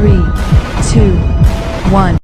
3, 2, 1.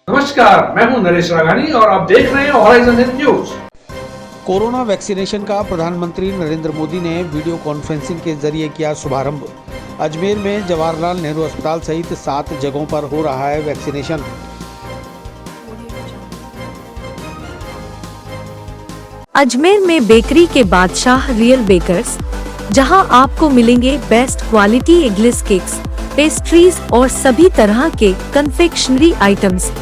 नमस्कार, मैं हूं नरेश राघानी और आप देख रहे हैं हॉराइजन न्यूज। कोरोना वैक्सीनेशन का प्रधानमंत्री नरेंद्र मोदी ने वीडियो कॉन्फ्रेंसिंग के जरिए किया शुभारंभ। अजमेर में जवाहरलाल नेहरू अस्पताल सहित 7 जगहों पर हो रहा है वैक्सीनेशन। अजमेर में बेकरी के बादशाह रियल बेकर्स, जहां आपको मिलेंगे best quality eggless cakes, pastries और सभी तरह के confectionery items.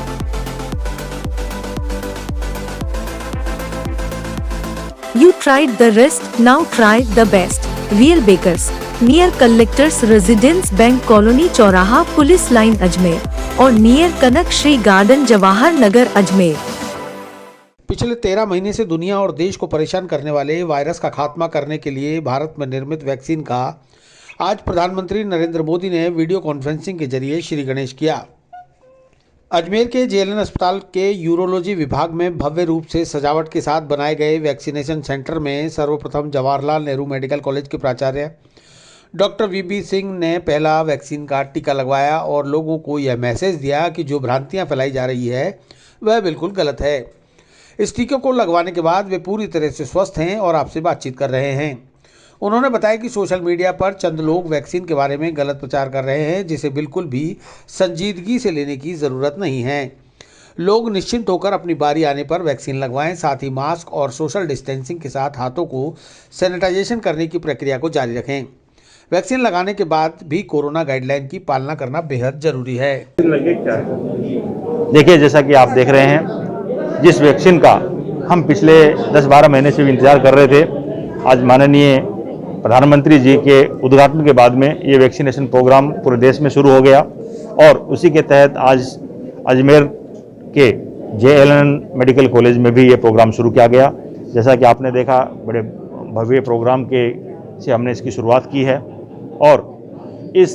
You tried the rest, now try the best. Real Bakers, near Collectors Residence Bank Colony चौराहा पुलिस लाइन अजमेर और नियर कनक श्री गार्डन जवाहर नगर अजमेर। पिछले 13 महीने से दुनिया और देश को परेशान करने वाले वायरस का खात्मा करने के लिए भारत में निर्मित वैक्सीन का आज प्रधानमंत्री नरेंद्र मोदी ने वीडियो कॉन्फ्रेंसिंग के जरिए श्री गणेश किया। अजमेर के जेएलएन अस्पताल के यूरोलॉजी विभाग में भव्य रूप से सजावट के साथ बनाए गए वैक्सीनेशन सेंटर में सर्वप्रथम जवाहरलाल नेहरू मेडिकल कॉलेज के प्राचार्य डॉक्टर वीबी सिंह ने पहला वैक्सीन का टीका लगवाया और लोगों को यह मैसेज दिया कि जो भ्रांतियां फैलाई जा रही है वह बिल्कुल गलत है। इस टीके को लगवाने के बाद वे पूरी तरह से स्वस्थ हैं और आपसे बातचीत कर रहे हैं। उन्होंने बताया कि सोशल मीडिया पर चंद लोग वैक्सीन के बारे में गलत प्रचार कर रहे हैं, जिसे बिल्कुल भी संजीदगी से लेने की ज़रूरत नहीं है। लोग निश्चिंत होकर अपनी बारी आने पर वैक्सीन लगवाएं, साथ ही मास्क और सोशल डिस्टेंसिंग के साथ हाथों को सैनिटाइजेशन करने की प्रक्रिया को जारी रखें। वैक्सीन लगाने के बाद भी कोरोना गाइडलाइन की पालना करना बेहद ज़रूरी है। देखिए, जैसा कि आप देख रहे हैं, जिस वैक्सीन का हम पिछले 10-12 महीने से भी इंतजार कर रहे थे, आज माननीय प्रधानमंत्री जी के उद्घाटन के बाद में ये वैक्सीनेशन प्रोग्राम पूरे देश में शुरू हो गया और उसी के तहत आज अजमेर के जेएलएन मेडिकल कॉलेज में भी ये प्रोग्राम शुरू किया गया। जैसा कि आपने देखा, बड़े भव्य प्रोग्राम से हमने इसकी शुरुआत की है और इस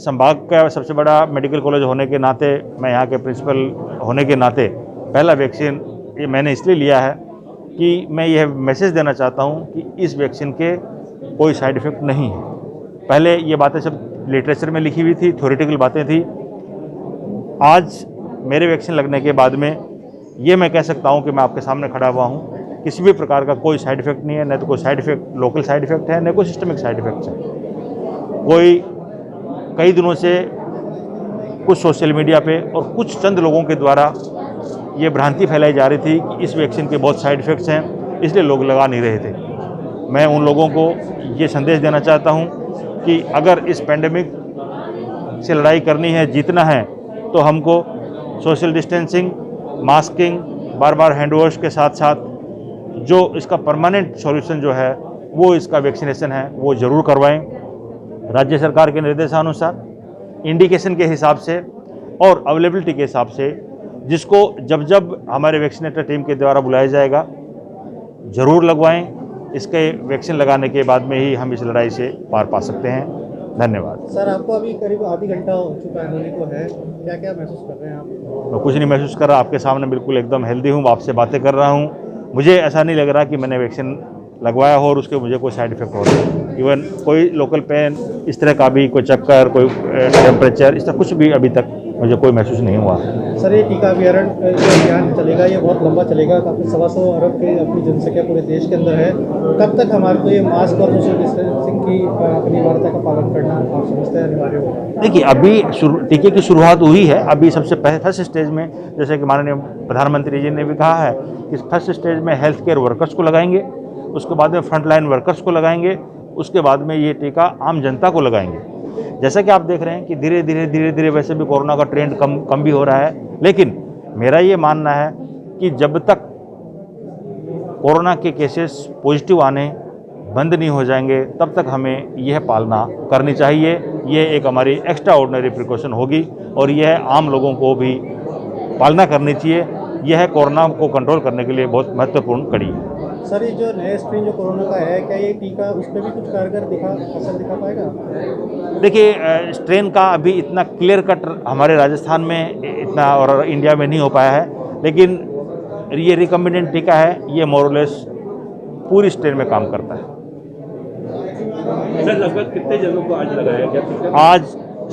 संभाग का सबसे बड़ा मेडिकल कॉलेज होने के नाते, मैं यहाँ के प्रिंसिपल होने के नाते पहला वैक्सीन ये मैंने इसलिए लिया है कि मैं यह मैसेज देना चाहता हूँ कि इस वैक्सीन के कोई साइड इफ़ेक्ट नहीं है। पहले ये बातें सब लिटरेचर में लिखी हुई थी, थ्योरेटिकल बातें थी। आज मेरे वैक्सीन लगने के बाद में ये मैं कह सकता हूँ कि मैं आपके सामने खड़ा हुआ हूँ, किसी भी प्रकार का कोई साइड इफ़ेक्ट नहीं है, न तो कोई side effect local side effect है, न कोई सिस्टमिक साइड इफ़ेक्ट्स है। कोई कई दिनों से कुछ सोशल मीडिया पे और कुछ चंद लोगों के द्वारा ये भ्रांति फैलाई जा रही थी कि इस वैक्सीन के बहुत साइड इफ़ेक्ट्स हैं, इसलिए लोग लगा नहीं रहे थे। मैं उन लोगों को ये संदेश देना चाहता हूं कि अगर इस पेंडेमिक से लड़ाई करनी है, जीतना है, तो हमको सोशल डिस्टेंसिंग, मास्किंग, बार बार हैंड वॉश के साथ साथ जो इसका परमानेंट सॉल्यूशन जो है वो इसका वैक्सीनेशन है वो ज़रूर करवाएं। राज्य सरकार के निर्देशानुसार, इंडिकेशन के हिसाब से और अवेलेबिलिटी के हिसाब से जिसको जब जब हमारे वैक्सीनेटर टीम के द्वारा बुलाया जाएगा ज़रूर लगवाएं। इसके वैक्सीन लगाने के बाद में ही हम इस लड़ाई से पार पा सकते हैं। धन्यवाद। सर, आपको अभी करीब आधी घंटा हो चुका है होने को है, क्या क्या महसूस कर रहे हैं आप? मैं कुछ नहीं महसूस कर रहा, आपके सामने बिल्कुल एकदम हेल्दी हूँ, आपसे बातें कर रहा हूँ। मुझे ऐसा नहीं लग रहा कि मैंने वैक्सीन लगवाया हो और उसके मुझे कोई साइड इफेक्ट हो रहा है। इवन कोई लोकल पेन, इस तरह का भी कोई चक्कर, कोई टेम्परेचर, इस तरह कुछ भी अभी तक मुझे कोई महसूस नहीं हुआ। सर, ये टीका अभियान चलेगा, ये बहुत लंबा चलेगा, काफ़ी 125 अरब की अपनी जनसंख्या पूरे देश के अंदर है। कब तक हमारे को ये मास्क और सोशल डिस्टेंसिंग की अनिवार्यता का पालन करना आप समझते हैं अनिवार्य होगा? देखिए, अभी टीके की शुरुआत हुई है। अभी सबसे पहले फर्स्ट स्टेज में, जैसे कि माननीय प्रधानमंत्री जी ने भी कहा है कि फर्स्ट स्टेज में हेल्थ केयर वर्कर्स को लगाएंगे, उसके बाद में फ्रंटलाइन वर्कर्स को लगाएंगे, उसके बाद में ये टीका आम जनता को लगाएंगे। जैसा कि आप देख रहे हैं कि धीरे धीरे वैसे भी कोरोना का ट्रेंड कम भी हो रहा है, लेकिन मेरा ये मानना है कि जब तक कोरोना के केसेस पॉजिटिव आने बंद नहीं हो जाएंगे तब तक हमें यह पालना करनी चाहिए। ये एक हमारी एक्स्ट्रा ऑर्डिनरी प्रिकॉशन होगी और यह आम लोगों को भी पालना करनी चाहिए। यह कोरोना को कंट्रोल करने के लिए बहुत महत्वपूर्ण कड़ी है। सर, ये जो नया स्ट्रेन जो कोरोना का है, क्या ये टीका उस पर भी कुछ कारगर असर दिखा पाएगा? देखिए, स्ट्रेन का अभी इतना क्लियर कट हमारे राजस्थान में इतना और इंडिया में नहीं हो पाया है, लेकिन ये रिकम्बिनेंट टीका है, ये मोरलेस पूरी स्ट्रेन में काम करता है। सर, लगभग कितने जनों को आज लगाया गया? आज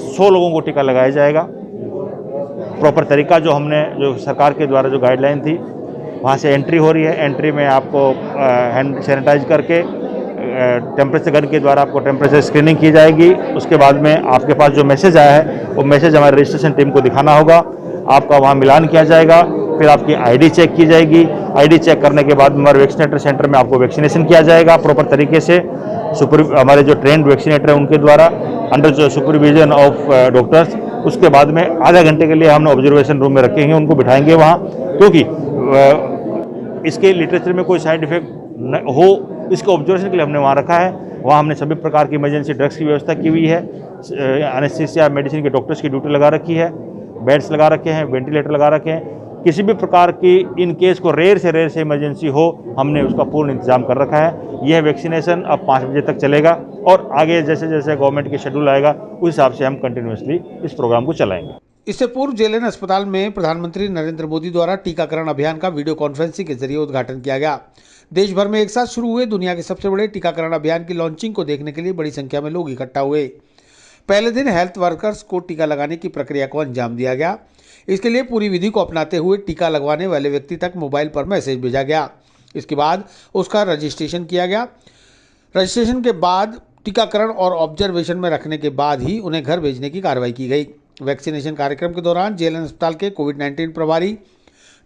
100 लोगों को टीका लगाया जाएगा। प्रॉपर तरीका जो सरकार के द्वारा जो गाइडलाइन थी, वहाँ से एंट्री हो रही है। एंट्री में आपको हैंड सैनिटाइज करके टेम्परेचर गन के द्वारा आपको टेम्परेचर स्क्रीनिंग की जाएगी। उसके बाद में आपके पास जो मैसेज आया है वो मैसेज हमारे रजिस्ट्रेशन टीम को दिखाना होगा। आपका वहाँ मिलान किया जाएगा, फिर आपकी आईडी चेक की जाएगी। आईडी चेक करने के बाद हमारे वैक्सीनेटर सेंटर में आपको वैक्सीनेशन किया जाएगा प्रॉपर तरीके से। हमारे जो ट्रेंड वैक्सीनेटर हैं उनके द्वारा अंडर सुपरविजन ऑफ डॉक्टर्स। उसके बाद में आधा घंटे के लिए हमने ऑब्जर्वेशन रूम में रखेंगे, उनको बिठाएंगे वहाँ, क्योंकि इसके लिटरेचर में कोई साइड इफेक्ट न हो, इसके ऑब्जर्वेशन के लिए हमने वहाँ रखा है। वहाँ हमने सभी प्रकार की इमरजेंसी ड्रग्स की व्यवस्था की हुई है। एनेस्थीसिया मेडिसिन के डॉक्टर्स की ड्यूटी लगा रखी है, बेड्स लगा रखे हैं, वेंटिलेटर लगा रखे हैं। किसी भी प्रकार की इन केस को रेयर से इमरजेंसी हो, हमने उसका पूर्ण इंतजाम कर रखा है। यह वैक्सीनेशन अब 5 बजे तक चलेगा और आगे जैसे जैसे गवर्नमेंट की शेड्यूल आएगा उस हिसाब से हम कंटिन्यूसली इस प्रोग्राम को चलाएंगे। इससे पूर्व जेएलएन अस्पताल में प्रधानमंत्री नरेंद्र मोदी द्वारा टीकाकरण अभियान का वीडियो कॉन्फ्रेंसिंग के जरिए उद्घाटन किया गया। देश भर में एक साथ शुरू हुए दुनिया के सबसे बड़े टीकाकरण अभियान की लॉन्चिंग को देखने के लिए बड़ी संख्या में लोग इकट्ठा हुए। पहले दिन हेल्थ वर्कर्स को टीका लगाने की प्रक्रिया को अंजाम दिया गया। इसके लिए पूरी विधि को अपनाते हुए टीका लगवाने वाले व्यक्ति तक मोबाइल पर मैसेज भेजा गया। इसके बाद उसका रजिस्ट्रेशन किया गया। रजिस्ट्रेशन के बाद टीकाकरण और ऑब्जर्वेशन में रखने के बाद ही उन्हें घर भेजने की कार्रवाई की गई। वैक्सीनेशन कार्यक्रम के दौरान जेएलएन अस्पताल के कोविड-19 प्रभारी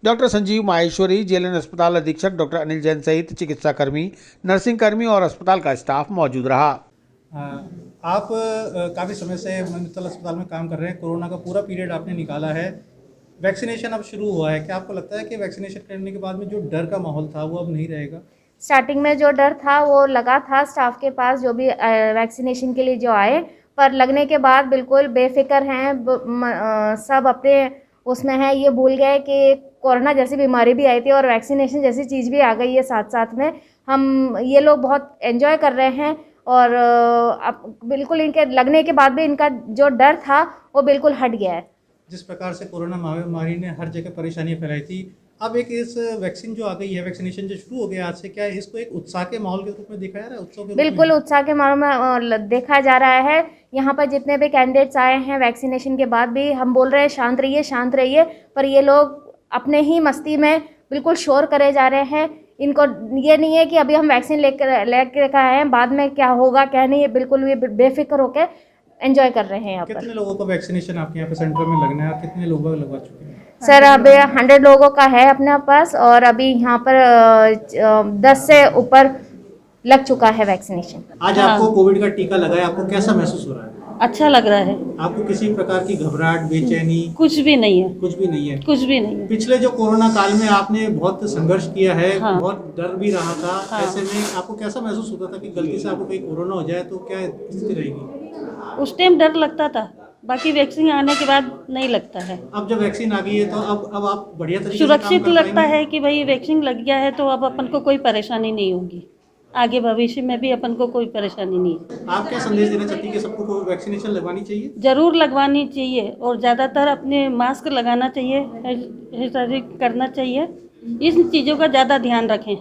डॉक्टर संजीव माहेश्वरी, जेएलएन अस्पताल अधीक्षक डॉक्टर अनिल जैन सहित चिकित्साकर्मी, नर्सिंग कर्मी और अस्पताल का स्टाफ मौजूद रहा। आप काफ़ी समय से मित्तल अस्पताल में काम कर रहे हैं। कोरोना का पूरा पीरियड आपने निकाला है, वैक्सीनेशन अब शुरू हुआ है। क्या आपको लगता है कि वैक्सीनेशन करने के बाद में जो डर का माहौल था वो अब नहीं रहेगा? स्टार्टिंग में जो डर था वो लगा था स्टाफ के पास, जो भी वैक्सीनेशन के लिए जो आए, पर लगने के बाद बिल्कुल बेफिक्र हैं, सब अपने उसमें हैं। ये भूल गए कि कोरोना जैसी बीमारी भी आई थी और वैक्सीनेशन जैसी चीज़ भी आ गई है साथ साथ में। ये लोग बहुत एंजॉय कर रहे हैं और अब बिल्कुल इनके लगने के बाद भी इनका जो डर था वो बिल्कुल हट गया है। जिस प्रकार से कोरोना महामारी ने हर जगह परेशानियां फैलाई थी, अब एक इस वैक्सीन जो आ गई है, वैक्सीनेशन जो शुरू हो गया आज से, क्या इसको एक उत्साह के माहौल के रूप में देखा जा रहा है? उत्सव के बिल्कुल उत्साह के माहौल में देखा जा रहा है। यहाँ पर जितने भी कैंडिडेट्स आए हैं वैक्सीनेशन के बाद भी हम बोल रहे हैं शांत रहिए, पर ये लोग अपने ही मस्ती में बिल्कुल शोर करे जा रहे हैं। इनको ये नहीं है कि अभी हम वैक्सीन लेकर आए हैं, बाद में क्या होगा क्या नहीं, ये बिल्कुल भी बेफिक्र होकर एंजोय कर रहे हैं। यहाँ पर कितने लोगों को वैक्सीनेशन आपके यहाँ पे सेंटर में लगना है और कितने लोग लगवा चुके हैं? सर, अभी 100 लोगों का है अपने पास और अभी यहाँ पर 10 से ऊपर लग चुका है वैक्सीनेशन। आज आपको कोविड का टीका लगाया, आपको कैसा महसूस हो रहा है? अच्छा लग रहा है। आपको किसी प्रकार की घबराहट, बेचैनी? कुछ भी नहीं है। कुछ भी नहीं है। कुछ भी नहीं है। पिछले जो कोरोना काल में आपने बहुत संघर्ष किया है, हाँ। बहुत डर भी रहा था। हाँ। ऐसे में आपको कैसा महसूस होता था कि गलती से आपको कहीं कोरोना हो जाए तो क्या स्थिति रहेगी? उस टाइम डर लगता था, बाकी वैक्सीन आने के बाद नहीं लगता है। अब जब वैक्सीन आ गई है तो अब आप बढ़िया तरीके से सुरक्षित काम कर लगता पाएंगे? है कि भाई वैक्सीन लग गया है तो अब अपन को कोई परेशानी नहीं होगी, आगे भविष्य में भी अपन को कोई परेशानी नहीं है। आप क्या संदेश देना चाहती हैं कि सबको वैक्सीनेशन लगवानी चाहिए? जरूर लगवानी चाहिए और ज़्यादातर अपने मास्क लगाना चाहिए, सैनिटाइज करना चाहिए, इन चीज़ों का ज़्यादा ध्यान रखें।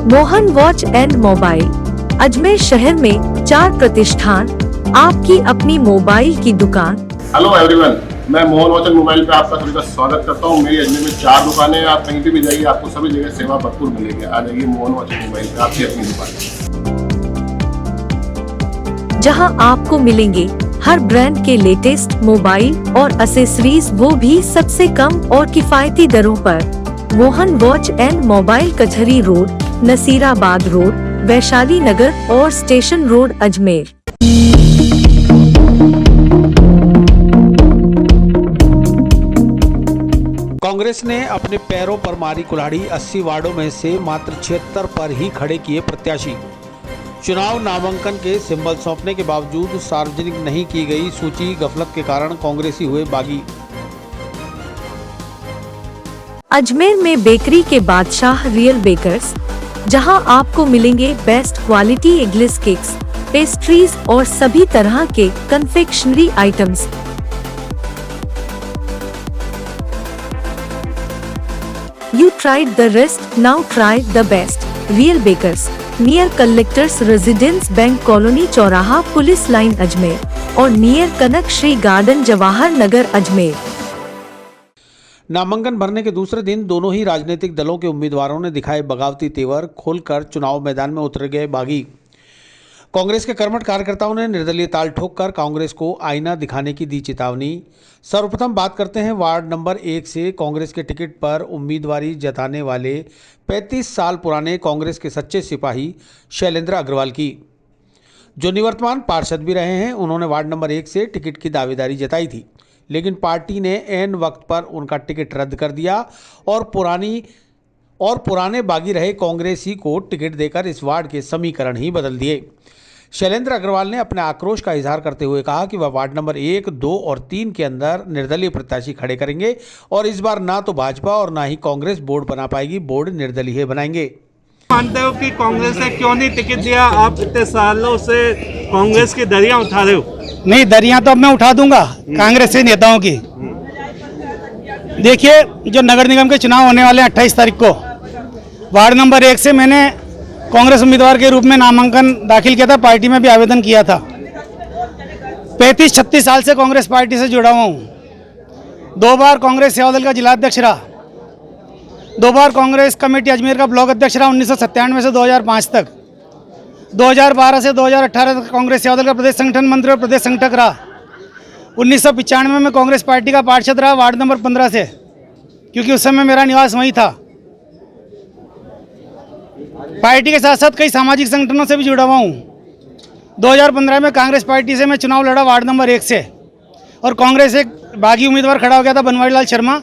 Mohan watch and mobile, Ajmer शहर में 4 प्रतिष्ठान, आपकी अपनी मोबाइल की दुकान। हेलो एवरीवन, मैं मोहन वॉच एंड मोबाइल पे आपका सभी का स्वागत करता हूँ। मेरी अजमेर में 4 दुकानें हैं। आप कहीं पे भी जाइए, आपको सभी जगह सेवा भरपूर मिलेगी। आ जाइए मोहन वॉच एंड मोबाइल पे, आपकी अपनी दुकान, जहां आपको मिलेंगे हर ब्रांड के लेटेस्ट मोबाइल और एसेसरीज, वो भी सबसे कम और किफायती दरों पर। Mohan watch and mobile, Kachahri road, Nasirabad road, Vaishali Nagar और स्टेशन रोड, अजमेर। कांग्रेस ने अपने पैरों पर मारी कुल्हाड़ी, 80 वार्डों में से मात्र 76 पर ही खड़े किए प्रत्याशी। चुनाव नामांकन के सिंबल सौंपने के बावजूद सार्वजनिक नहीं की गई सूची, गफलत के कारण कांग्रेसी हुए बागी। अजमेर में बेकरी के बादशाह रियल बेकर्स, जहां आपको मिलेंगे best quality eggless cakes, pastries और सभी तरह के confectionery items. You tried the rest, now try the best. Real Bakers, near Collectors Residence Bank Colony चौराहा पुलिस लाइन अजमेर और नियर कनक श्री गार्डन जवाहर नगर अजमेर। नामांकन भरने के दूसरे दिन दोनों ही राजनीतिक दलों के उम्मीदवारों ने दिखाए बगावती तेवर, खोलकर चुनाव मैदान में उतर गए बागी। कांग्रेस के कर्मठ कार्यकर्ताओं ने निर्दलीय ताल ठोककर कांग्रेस को आईना दिखाने की दी चेतावनी। सर्वप्रथम बात करते हैं वार्ड नंबर 1 से कांग्रेस के टिकट पर उम्मीदवारी जताने वाले 35 साल पुराने कांग्रेस के सच्चे सिपाही शैलेंद्र अग्रवाल की, जो निवर्तमान पार्षद भी रहे हैं। उन्होंने वार्ड नंबर 1 से टिकट की दावेदारी जताई थी, लेकिन पार्टी ने ऐन वक्त पर उनका टिकट रद्द कर दिया और पुराने बागी रहे कांग्रेसी को टिकट देकर इस वार्ड के समीकरण ही बदल दिए। शैलेंद्र अग्रवाल ने अपने आक्रोश का इजहार करते हुए कहा कि वह वार्ड नंबर 1, 2 और 3 के अंदर निर्दलीय प्रत्याशी खड़े करेंगे और इस बार ना तो भाजपा और ना ही कांग्रेस बोर्ड बना पाएगी, बोर्ड निर्दलीय बनाएंगे। मानते हो कि कांग्रेस ने क्यों नहीं टिकट दिया? आप इतने सालों से कांग्रेस की दरिया उठा रहे हो। नहीं, दरिया तो अब मैं उठा दूंगा कांग्रेस के नेताओं की। देखिए, जो नगर निगम के चुनाव होने वाले हैं 28 तारीख को, वार्ड नंबर 1 से मैंने कांग्रेस उम्मीदवार के रूप में नामांकन दाखिल किया था, पार्टी में भी आवेदन किया था। 35-36 साल से कांग्रेस पार्टी से जुड़ा हुआ हूँ। 2 बार कांग्रेस सेवा दल का जिलाध्यक्ष रहा, 2 बार कांग्रेस कमेटी अजमेर का ब्लॉक अध्यक्ष रहा 1997 से 2005 तक। 2012 से 2018 तक कांग्रेस सेवा दल का प्रदेश संगठन मंत्री और प्रदेश संगठक रहा। 1995 में कांग्रेस पार्टी का पार्षद रहा वार्ड नंबर 15 से, क्योंकि उस समय मेरा निवास वहीं था। पार्टी के साथ साथ कई सामाजिक संगठनों से भी जुड़ा हुआ हूँ। 2015 में कांग्रेस पार्टी से मैं चुनाव लड़ा वार्ड नंबर 1 से, और कांग्रेस एक बागी उम्मीदवार खड़ा हो गया था बनवारी लाल शर्मा,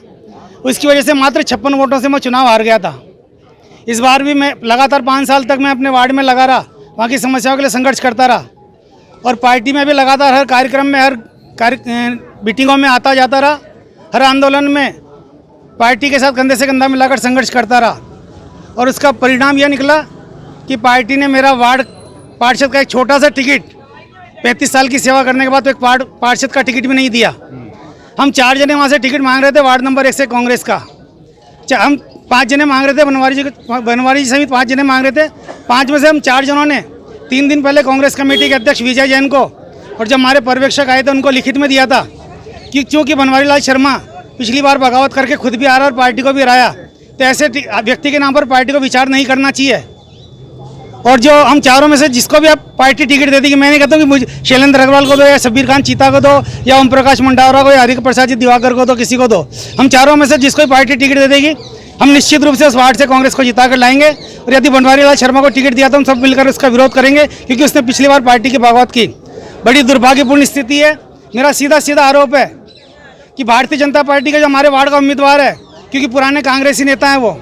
उसकी वजह से मात्र 56 वोटों से मैं चुनाव हार गया था। इस बार भी मैं लगातार 5 साल तक मैं अपने वार्ड में लगा रहा, वहाँ की समस्याओं के लिए संघर्ष करता रहा, और पार्टी में भी लगातार हर कार्यक्रम में, हर मीटिंगों में आता जाता रहा, हर आंदोलन में पार्टी के साथ कंधे से कंधा मिलाकर संघर्ष करता रहा। और उसका परिणाम यह निकला कि पार्टी ने मेरा वार्ड पार्षद का एक छोटा सा टिकट, 35 साल की सेवा करने के बाद तो एक पार्षद का टिकट भी नहीं दिया। हम 4 जने वहाँ से टिकट मांग रहे थे वार्ड नंबर 1 से कांग्रेस का। हम 5 जने मांग रहे थे, बनवारी जी समेत 5 जने मांग रहे थे। 5 में से हम 4 जनों ने 3 दिन पहले कांग्रेस कमेटी के अध्यक्ष विजय जैन को, और जब हमारे पर्यवेक्षक आए थे उनको लिखित में दिया था कि क्योंकि बनवारी लाल शर्मा पिछली बार बगावत करके खुद भी आ रहा और पार्टी को भी हराया, तो ऐसे व्यक्ति के नाम पर पार्टी को विचार नहीं करना चाहिए। और जो हम चारों में से जिसको भी आप पार्टी टिकट दे देगी, मैं नहीं कहता हूँ कि मुझे शैलेंद्र अग्रवाल को दो, या शब्बीर खान चीता को दो, या ओम प्रकाश मंडावरा को, या हरिक प्रसाद जी दिवाकर को दो, किसी को दो। हम चारों में से जिसको पार्टी टिकट दे देगी, हम निश्चित रूप से उस वार्ड से कांग्रेस को जिता कर लाएंगे। और यदि बनवारी लाल शर्मा को टिकट दिया तो हम सब मिलकर उसका विरोध करेंगे, क्योंकि उसने पिछली बार पार्टी की बगावत की। बड़ी दुर्भाग्यपूर्ण स्थिति है। मेरा सीधा आरोप है कि भारतीय जनता पार्टी का जो हमारे वार्ड का उम्मीदवार है, क्योंकि पुराने कांग्रेसी नेता हैं वो,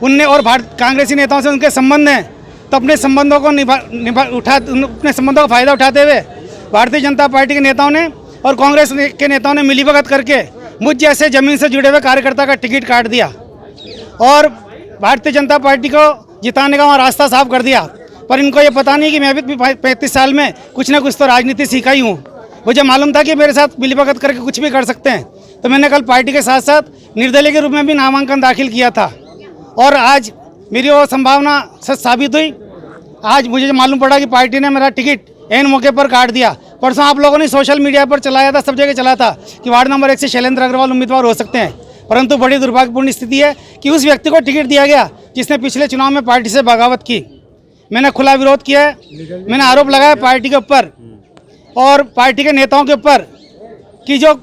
उनने और कांग्रेसी नेताओं से उनके संबंध हैं, तो अपने संबंधों को अपने संबंधों का फायदा उठाते हुए भारतीय जनता पार्टी के नेताओं ने और कांग्रेस के नेताओं ने मिलीभगत करके मुझ जैसे जमीन से जुड़े हुए कार्यकर्ता का टिकट काट दिया और भारतीय जनता पार्टी को जिताने का वहाँ रास्ता साफ कर दिया। पर इनको ये पता नहीं कि मैं भी 35 साल में कुछ ना कुछ तो राजनीति सीखा ही हूँ। मुझे मालूम था कि मेरे साथ मिलीभगत करके कुछ भी कर सकते हैं, तो मैंने कल पार्टी के साथ साथ निर्दलीय के रूप में भी नामांकन दाखिल किया था, और आज मेरी वो संभावना सच साबित हुई। आज मुझे मालूम पड़ा कि पार्टी ने मेरा टिकट ऐन मौके पर काट दिया। परसों आप लोगों ने सोशल मीडिया पर चलाया था, सब जगह चला था कि वार्ड नंबर 1 से शैलेंद्र अग्रवाल उम्मीदवार हो सकते हैं, परंतु बड़ी दुर्भाग्यपूर्ण स्थिति है कि उस व्यक्ति को टिकट दिया गया जिसने पिछले चुनाव में पार्टी से बगावत की। मैंने खुला विरोध किया है, मैंने आरोप लगाया पार्टी के ऊपर और पार्टी के नेताओं के ऊपर कि जो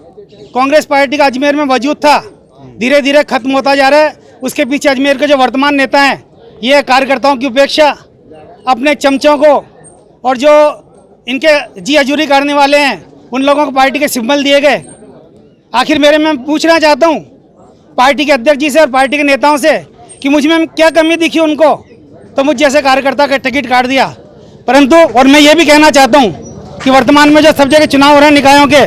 कांग्रेस पार्टी का अजमेर में वजूद था धीरे धीरे खत्म होता जा रहा है। उसके पीछे अजमेर के जो वर्तमान नेता हैं, ये कार्यकर्ताओं की उपेक्षा, अपने चमचों को और जो इनके जी हजूरी करने वाले हैं उन लोगों को पार्टी के सिंबल दिए गए। आखिर मैं पूछना चाहता हूँ पार्टी के अध्यक्ष जी से और पार्टी के नेताओं से कि मुझ में क्या कमी दिखी उनको, तो मुझ जैसे कार्यकर्ता का टिकट काट दिया। परंतु और मैं ये भी कहना चाहता हूँ कि वर्तमान में जो सब जगह चुनाव हो रहे हैं निकायों के,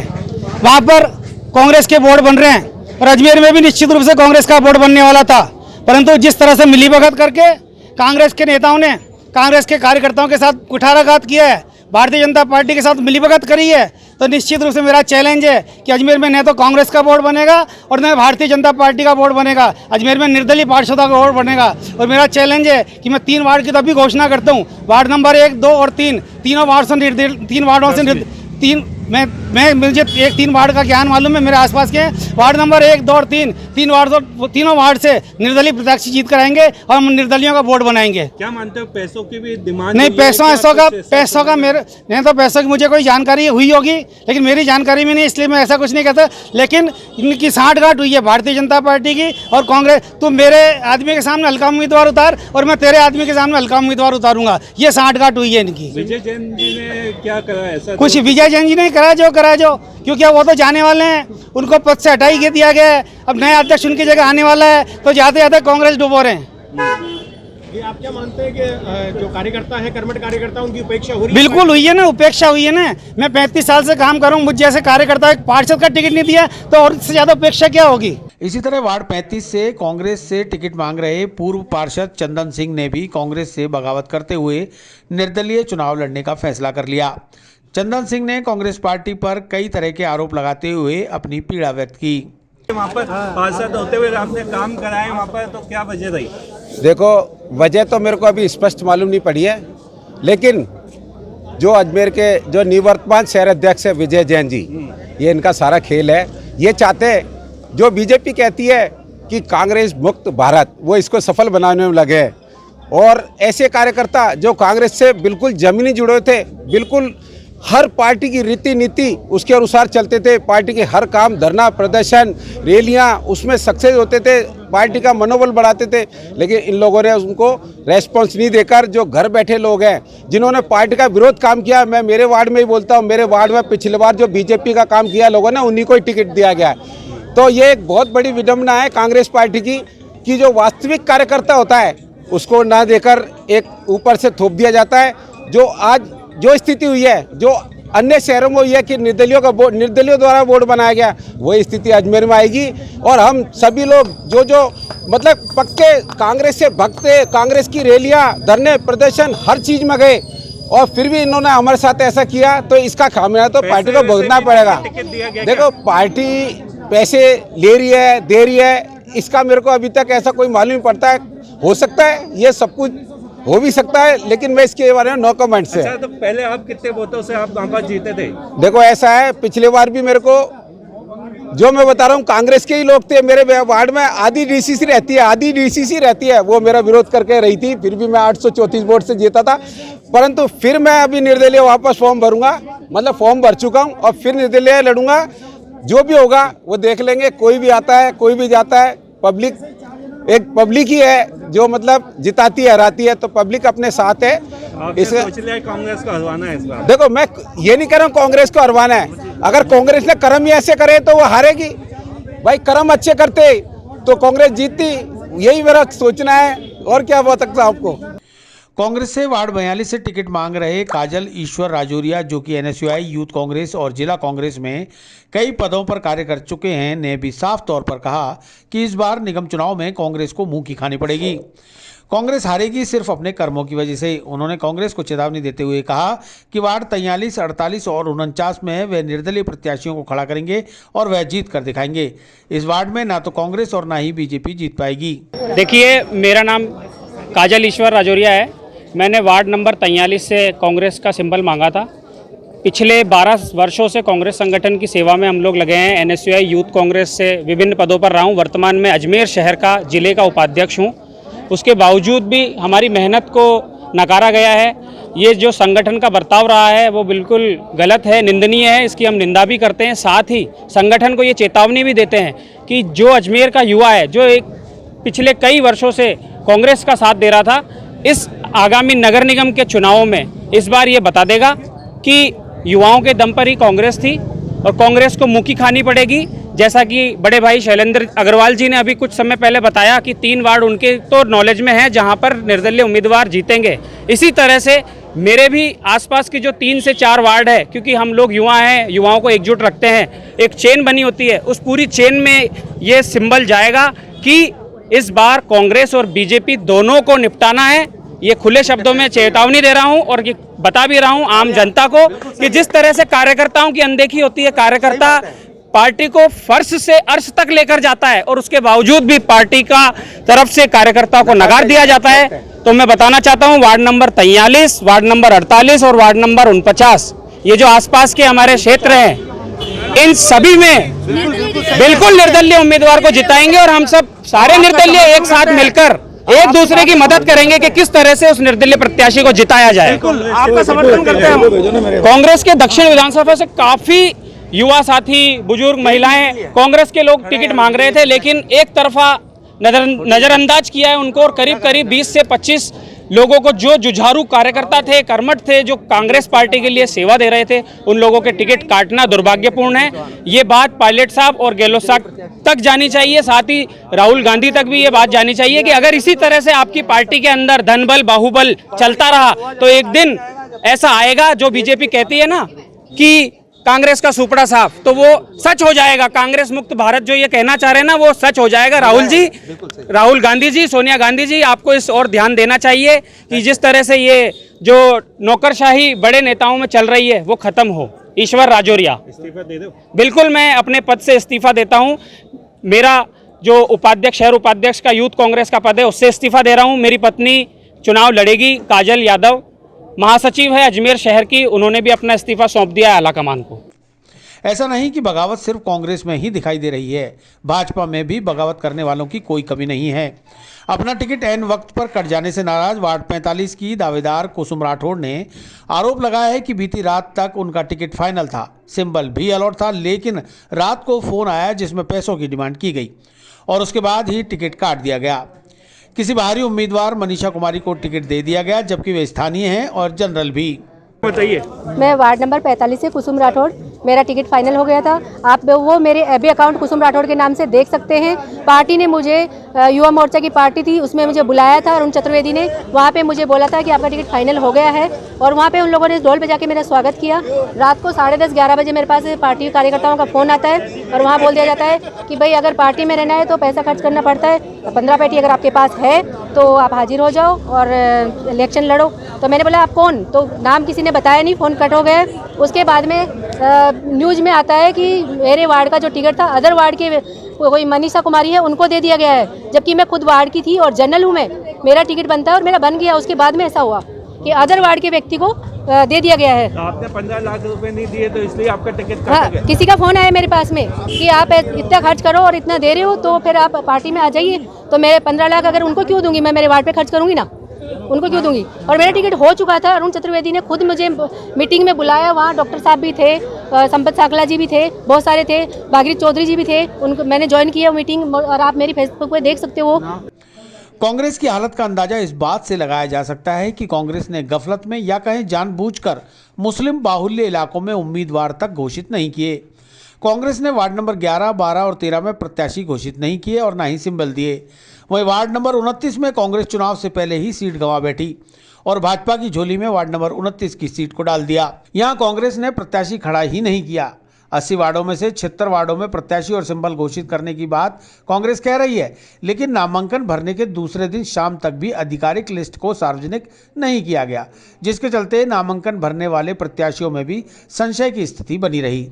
वहाँ पर कांग्रेस के बोर्ड बन रहे हैं और अजमेर में भी निश्चित रूप से कांग्रेस का बोर्ड बनने वाला था। परंतु जिस तरह से मिलीभगत करके कांग्रेस के नेताओं ने कांग्रेस के कार्यकर्ताओं के साथ कुठाराघात किया है, भारतीय जनता पार्टी के साथ मिलीभगत करी है, तो निश्चित रूप से मेरा चैलेंज है कि अजमेर में न तो कांग्रेस का बोर्ड बनेगा और न भारतीय जनता पार्टी का बोर्ड बनेगा। अजमेर में निर्दलीय पार्षदों का बोर्ड बनेगा। और मेरा चैलेंज है कि मैं 3 वार्ड की तो अभी घोषणा करता हूँ। वार्ड नंबर 1, 2 और 3 तीनों वार्ड से 3 वार्डों से मुझे 3 वार्ड का ज्ञान मालूम है, मेरे आसपास के वार्ड नंबर 1, 2 और 3 तीनों वार्ड से निर्दलीय प्रत्याशी जीत कर आएंगे और हम निर्दलियों का बोर्ड बनाएंगे। क्या मानते हो पैसों की भी डिमांड? नहीं, पैसों का मेरे नहीं, तो पैसों की मुझे कोई जानकारी हुई होगी, लेकिन मेरी जानकारी में नहीं, इसलिए मैं ऐसा कुछ नहीं कहता। लेकिन इनकी साठगांठ हुई है भारतीय जनता पार्टी की और कांग्रेस। तू मेरे आदमी के सामने हल्का उम्मीदवार उतार और मैं तेरे आदमी के सामने हल्का उम्मीदवार उतारूंगा, ये साठगांठ हुई है इनकी। विजय जैन जी ने क्या करा ऐसा? कुछ विजय जैन जी ने करा जो, क्योंकि वो तो जाने वाले हैं, उनको पद से हटा ही दिया गया है। अब नया अध्यक्ष उनकी जगह आने वाला है, तो जाते जाते कांग्रेस डुबो रहे हैं। आप क्या मानते हैं कि जो कार्यकर्ता है, कर्मठ कार्यकर्ता, उनकी उपेक्षा हो रही है? बिल्कुल हुई है ना, उपेक्षा हुई है ना। मैं 35 साल से काम कर रहा हूँ, मुझे जैसे कार्यकर्ता एक पार्षद का टिकट नहीं दिया तो और इससे ज्यादा उपेक्षा क्या होगी। इसी तरह वार्ड 35 से कांग्रेस से टिकट मांग रहे पूर्व पार्षद चंदन सिंह ने भी कांग्रेस से बगावत करते हुए निर्दलीय चुनाव लड़ने का फैसला कर लिया। चंदन सिंह ने कांग्रेस पार्टी पर कई तरह के आरोप लगाते हुए अपनी पीड़ा व्यक्त की। वहाँ पर पार्षद होते हुए आपने काम कराए वहाँ पर, तो क्या वजह रही? देखो, वजह तो मेरे को अभी स्पष्ट मालूम नहीं पड़ी है, लेकिन जो अजमेर के जो निवर्तमान शहर अध्यक्ष है विजय जैन जी, ये इनका सारा खेल है। ये चाहते हैं, जो बीजेपी कहती है कि कांग्रेस मुक्त भारत, वो इसको सफल बनाने में लगे हैं। और ऐसे कार्यकर्ता जो कांग्रेस से बिल्कुल जमीनी जुड़े थे, बिल्कुल हर पार्टी की रीति नीति उसके अनुसार चलते थे, पार्टी के हर काम, धरना प्रदर्शन, रैलियां, उसमें सक्सेस होते थे, पार्टी का मनोबल बढ़ाते थे। लेकिन इन लोगों ने उनको रेस्पॉन्स नहीं देकर, जो घर बैठे लोग हैं जिन्होंने पार्टी का विरोध काम किया, मैं मेरे वार्ड में ही बोलता हूँ, मेरे वार्ड में पिछले बार जो बीजेपी का काम किया लोगों ने, उन्हीं को ही टिकट दिया गया है। तो ये एक बहुत बड़ी विडम्बना है कांग्रेस पार्टी की कि जो वास्तविक कार्यकर्ता होता है उसको ना देकर एक ऊपर से थोप दिया जाता है। जो आज जो स्थिति हुई है, जो अन्य शहरों में हुई है कि निर्दलियों द्वारा बोर्ड बनाया गया, वही स्थिति अजमेर में आएगी। और हम सभी लोग जो मतलब पक्के कांग्रेस से भक्त थे, कांग्रेस की रैलियां, धरने प्रदर्शन हर चीज में गए, और फिर भी इन्होंने हमारे साथ ऐसा किया, तो इसका खामियाजा तो पार्टी को भुगतना पड़ेगा। देखो, पार्टी पैसे ले रही है, दे रही है, इसका मेरे को अभी तक ऐसा कोई मालूम नहीं पड़ता है। हो सकता है ये सब कुछ हो भी सकता है, लेकिन मैं इसके बारे में नो कमेंट से। अच्छा, तो पहले आप कितने वोटों से आप वहाँ पर जीते थे? देखो, ऐसा है, पिछले बार भी मेरे को, जो मैं बता रहा हूँ, कांग्रेस के ही लोग थे मेरे वार्ड में। आधी डीसीसी रहती है, वो मेरा विरोध करके रही थी, फिर भी मैं 834 वोट से जीता था। परंतु फिर मैं अभी निर्दलीय वापस फॉर्म भरूंगा, मतलब फॉर्म भर चुका हूँ, और फिर निर्दलीय लड़ूंगा। जो भी होगा वो देख लेंगे, कोई भी आता है, कोई भी जाता है। पब्लिक ही है जो मतलब जिताती है, हराती है, तो पब्लिक अपने साथ है। इसे सोच लिया कांग्रेस को हरवाना है इस बार? देखो, मैं ये नहीं कह रहा हूँ कांग्रेस को हरवाना है। अगर कांग्रेस ने कर्म ही ऐसे करे तो वो हारेगी। भाई, कर्म अच्छे करते तो कांग्रेस जीतती, यही मेरा सोचना है, और क्या बता सकता हूँ आपको। कांग्रेस से वार्ड 42 से टिकट मांग रहे काजल ईश्वर राजौरिया, जो कि NSUI यूथ कांग्रेस और जिला कांग्रेस में कई पदों पर कार्य कर चुके हैं, ने भी साफ तौर पर कहा कि इस बार निगम चुनाव में कांग्रेस को मुंह की खानी पड़ेगी। कांग्रेस हारेगी सिर्फ अपने कर्मों की वजह से। उन्होंने कांग्रेस को चेतावनी देते हुए कहा कि वार्ड 43, 48 और 49 में वे निर्दलीय प्रत्याशियों को खड़ा करेंगे और वह जीत कर दिखाएंगे। इस वार्ड में ना तो कांग्रेस और ना ही बीजेपी जीत पाएगी। देखिए, मेरा नाम काजल ईश्वर राजौरिया है। मैंने वार्ड नंबर 43 से कांग्रेस का सिंबल मांगा था। पिछले 12 वर्षों से कांग्रेस संगठन की सेवा में हम लोग लगे हैं। NSUI यूथ कांग्रेस से विभिन्न पदों पर रहा हूँ। वर्तमान में अजमेर शहर का जिले का उपाध्यक्ष हूँ। उसके बावजूद भी हमारी मेहनत को नकारा गया है। ये जो संगठन का बर्ताव रहा है वो बिल्कुल गलत है, निंदनीय है। इसकी हम निंदा भी करते हैं। साथ ही संगठन को ये चेतावनी भी देते हैं कि जो अजमेर का युवा है, जो एक पिछले कई वर्षों से कांग्रेस का साथ दे रहा था, इस आगामी नगर निगम के चुनावों में इस बार ये बता देगा कि युवाओं के दम पर ही कांग्रेस थी और कांग्रेस को मुंह की खानी पड़ेगी। जैसा कि बड़े भाई शैलेंद्र अग्रवाल जी ने अभी कुछ समय पहले बताया कि 3 वार्ड उनके तो नॉलेज में है जहां पर निर्दलीय उम्मीदवार जीतेंगे। इसी तरह से मेरे भी आसपास की जो 3 से 4 वार्ड है, क्योंकि हम लोग युवा हैं, युवाओं को एकजुट रखते हैं, एक चेन बनी होती है, उस पूरी चेन में ये सिंबल जाएगा कि इस बार कांग्रेस और बीजेपी दोनों को निपटाना है। ये खुले शब्दों में चेतावनी दे रहा हूं और ये बता भी रहा हूं आम जनता को कि जिस तरह से कार्यकर्ताओं की अनदेखी होती है, कार्यकर्ता पार्टी को फर्श से अर्श तक लेकर जाता है और उसके बावजूद भी पार्टी का तरफ से कार्यकर्ता को नकार दिया जाता है। तो मैं बताना चाहता हूं वार्ड नंबर 43, वार्ड नंबर 48 और वार्ड नंबर 49, ये जो आसपास के हमारे क्षेत्र हैं, इन सभी में बिल्कुल निर्दलीय उम्मीदवार को जिताएंगे और हम सब सारे निर्दलीय एक साथ मिलकर एक दूसरे की मदद करेंगे कि किस तरह से उस निर्दलीय प्रत्याशी को जिताया जाए। आपका समर्थन करते हैं। कांग्रेस के दक्षिण विधानसभा से काफी युवा साथी, बुजुर्ग, महिलाएं, कांग्रेस के लोग टिकट मांग रहे थे, लेकिन एक तरफा नजरअंदाज किया है उनको और करीब करीब 20 से 25 लोगों को, जो जुझारू कार्यकर्ता थे, कर्मठ थे, जो कांग्रेस पार्टी के लिए सेवा दे रहे थे, उन लोगों के टिकट काटना दुर्भाग्यपूर्ण है। ये बात पायलट साहब और गहलोत साहब तक जानी चाहिए, साथ ही राहुल गांधी तक भी ये बात जानी चाहिए कि अगर इसी तरह से आपकी पार्टी के अंदर धनबल, बाहुबल चलता रहा तो एक दिन ऐसा आएगा जो बीजेपी कहती है ना कि कांग्रेस का सुपड़ा साफ, तो वो सच हो जाएगा। कांग्रेस मुक्त भारत जो ये कहना चाह रहे हैं ना, वो सच हो जाएगा। राहुल जी, राहुल गांधी जी, सोनिया गांधी जी, आपको इस और ध्यान देना चाहिए कि जिस तरह से ये जो नौकरशाही बड़े नेताओं में चल रही है वो खत्म हो। ईश्वर राजौरिया, इस्तीफा दे दो। बिल्कुल मैं अपने पद से इस्तीफा देता हूँ। मेरा जो उपाध्यक्ष, शहर उपाध्यक्ष का यूथ कांग्रेस का पद है, उससे इस्तीफा दे रहा हूँ। मेरी पत्नी चुनाव लड़ेगी, काजल यादव, महासचिव है अजमेर शहर की, उन्होंने भी अपना इस्तीफा सौंप दिया है आला कमान को। ऐसा नहीं कि बगावत सिर्फ कांग्रेस में ही दिखाई दे रही है, भाजपा में भी बगावत करने वालों की कोई कमी नहीं है। अपना टिकट ऐन वक्त पर कट जाने से नाराज वार्ड 45 की दावेदार कुसुम राठौड़ ने आरोप लगाया है कि बीती रात तक उनका टिकट फाइनल था, सिंबल भी अलॉट था, लेकिन रात को फोन आया जिसमें पैसों की डिमांड की गई और उसके बाद ही टिकट काट दिया गया। किसी बाहरी उम्मीदवार मनीषा कुमारी को टिकट दे दिया गया, जबकि वे स्थानीय हैं और जनरल भी। बताइए। मैं वार्ड नंबर 45 से कुसुम राठौड़, मेरा टिकट फाइनल हो गया था। आप वो मेरे एबी अकाउंट कुसुम राठौड़ के नाम से देख सकते हैं। पार्टी ने मुझे, युवा मोर्चा की पार्टी थी, उसमें मुझे बुलाया था। अरुण चतुर्वेदी ने वहाँ पे मुझे बोला था कि आपका टिकट फाइनल हो गया है और वहाँ पे उन लोगों ने ढोल बजा के मेरा स्वागत किया। रात को 10:30-11 बजे मेरे पास पार्टी कार्यकर्ताओं का फ़ोन आता है और वहाँ बोल दिया जाता है कि भाई अगर पार्टी में रहना है तो पैसा खर्च करना पड़ता है, 15 पेटी अगर आपके पास है तो आप हाजिर हो जाओ और इलेक्शन लड़ो। तो मैंने बोला आप कौन, तो नाम किसी ने बताया नहीं, फ़ोन कट हो गया। उसके बाद में न्यूज़ में आता है कि मेरे वार्ड का जो टिकट था अदर वार्ड के कोई मनीषा कुमारी है उनको दे दिया गया है, जबकि मैं खुद वार्ड की थी और जनरल हूँ मैं, मेरा टिकट बनता है और मेरा बन गया। उसके बाद में ऐसा हुआ कि अदर वार्ड के व्यक्ति को दे दिया गया है। आपने 15 लाख रुपए नहीं दिए तो इसलिए आपका टिकट हाँ, किसी का फ़ोन आया मेरे पास में कि आप इतना खर्च करो और इतना दे रहे हो तो फिर आप पार्टी में आ जाइए। तो मैं 15 लाख अगर उनको क्यों दूंगी, मैं मेरे वार्ड पे खर्च करूंगी ना, उनको क्यों दूंगी। और मेरा टिकट हो चुका था। अरुण चतुर्वेदी ने खुद मुझे मीटिंग में बुलाया, वहाँ डॉक्टर साहब भी थे, संपत साकला जी भी थे, बहुत सारे थे, भागीरथ चौधरी जी भी थे, उनको मैंने ज्वाइन किया मीटिंग और आप मेरी फेसबुक पे देख सकते हो। कांग्रेस की हालत का अंदाजा इस बात से लगाया जा सकता है कि कांग्रेस ने गफलत में या कहें जानबूझकर मुस्लिम बाहुल्य इलाकों में उम्मीदवार तक घोषित नहीं किए। कांग्रेस ने वार्ड नंबर 11, 12 और 13 में प्रत्याशी घोषित नहीं किए और ना ही सिंबल दिए। वहीं वार्ड नंबर 29 में कांग्रेस चुनाव से पहले ही सीट गंवा बैठी और भाजपा की झोली में वार्ड नंबर 29 की सीट को डाल दिया। यहां कांग्रेस ने प्रत्याशी खड़ा ही नहीं किया। 80 वार्डों में से 76 वार्डों में प्रत्याशी और सिंबल घोषित करने की बात कांग्रेस कह रही है, लेकिन नामांकन भरने के दूसरे दिन शाम तक भी आधिकारिक लिस्ट को सार्वजनिक नहीं किया गया, जिसके चलते नामांकन भरने वाले प्रत्याशियों में भी संशय की स्थिति बनी रही।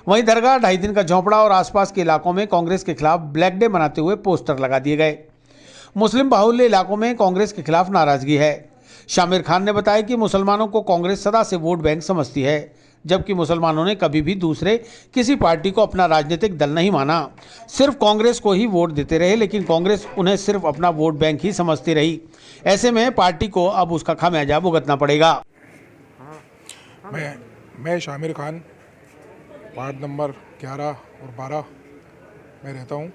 वहीं दरगाह, 2.5 दिन का झोंपड़ा और आसपास के इलाकों में कांग्रेस के खिलाफ ब्लैक डे मनाते हुए पोस्टर लगा दिए गए। मुस्लिम बाहुल्य इलाकों में कांग्रेस के खिलाफ नाराजगी है। शामिर खान ने बताया कि मुसलमानों को कांग्रेस सदा से वोट बैंक समझती है, जबकि मुसलमानों ने कभी भी दूसरे किसी पार्टी को अपना राजनीतिक दल नहीं माना, सिर्फ कांग्रेस को ही वोट देते रहे, लेकिन कांग्रेस उन्हें सिर्फ अपना वोट बैंक ही समझती रही। ऐसे में पार्टी को अब उसका खामियाजा भुगतना पड़ेगा। मैं शामिर खान, वार्ड नंबर 11 और 12 में रहता हूँ।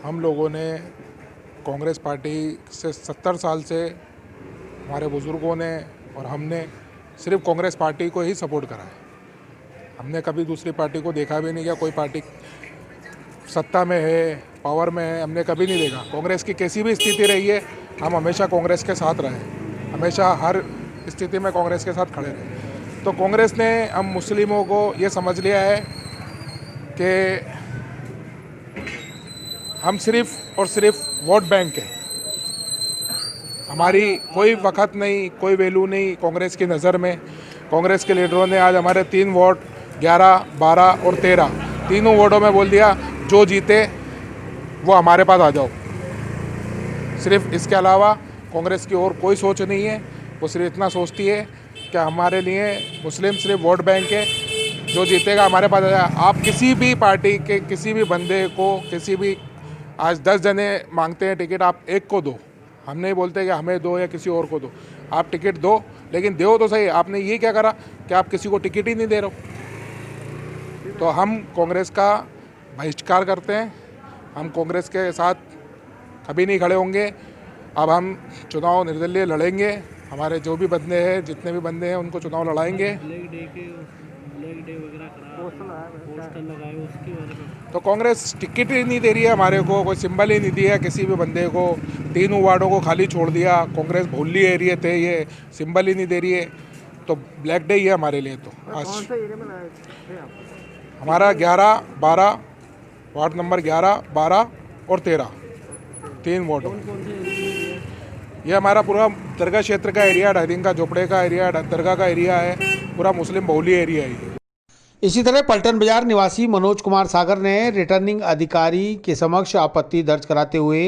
हम लोगों ने कांग्रेस पार्टी से 70 साल से, हमारे बुज़ुर्गों ने और हमने सिर्फ कांग्रेस पार्टी को ही सपोर्ट करा है। हमने कभी दूसरी पार्टी को देखा भी नहीं, क्या कोई पार्टी सत्ता में है, पावर में है, हमने कभी नहीं देखा। कांग्रेस की कैसी भी स्थिति रही है, हम हमेशा कांग्रेस के साथ रहे, हमेशा हर स्थिति में कांग्रेस के साथ खड़े रहे। तो कांग्रेस ने हम मुस्लिमों को ये समझ लिया है कि हम सिर्फ और सिर्फ वोट बैंक है, हमारी कोई वक़्त नहीं, कोई वैल्यू नहीं कांग्रेस की नज़र में। कांग्रेस के लीडरों ने आज हमारे 3 वोट 11, 12 और 13 तीनों वोटों में बोल दिया जो जीते वो हमारे पास आ जाओ। सिर्फ इसके अलावा कांग्रेस की और कोई सोच नहीं है। वो सिर्फ इतना सोचती है कि हमारे लिए मुस्लिम सिर्फ वोट बैंक है, जो जीतेगा हमारे पास आ जाए। आप किसी भी पार्टी के किसी भी बंदे को, किसी भी, आज 10 जने मांगते हैं टिकट, आप एक को दो, हम नहीं बोलते कि हमें दो या किसी और को दो, आप टिकट दो, लेकिन दो तो सही। आपने ये क्या करा कि आप किसी को टिकट ही नहीं दे रहे हो। तो हम कांग्रेस का बहिष्कार करते हैं, हम कांग्रेस के साथ कभी नहीं खड़े होंगे। अब हम चुनाव निर्दलीय लड़ेंगे, हमारे जो भी बंदे हैं, जितने भी बंदे हैं उनको चुनाव लड़ाएंगे। तो कांग्रेस टिकट ही नहीं दे रही है हमारे को, कोई सिंबल ही नहीं दिया किसी भी बंदे को, 3 वार्डों को खाली छोड़ दिया। कांग्रेस भोली एरिया थे, ये सिंबल ही नहीं दे रही है, तो ब्लैक डे ही है हमारे लिए। तो आज हमारा 11, 12 वार्ड नंबर 11, 12 और 13 3 वार्डों। ये हमारा पूरा दरगाह क्षेत्र का एरिया, डाइडिंग का झोपड़े का एरिया, दरगाह का एरिया है, पूरा मुस्लिम बहुली एरिया है ये। इसी तरह पलटन बाजार निवासी मनोज कुमार सागर ने रिटर्निंग अधिकारी के समक्ष आपत्ति दर्ज कराते हुए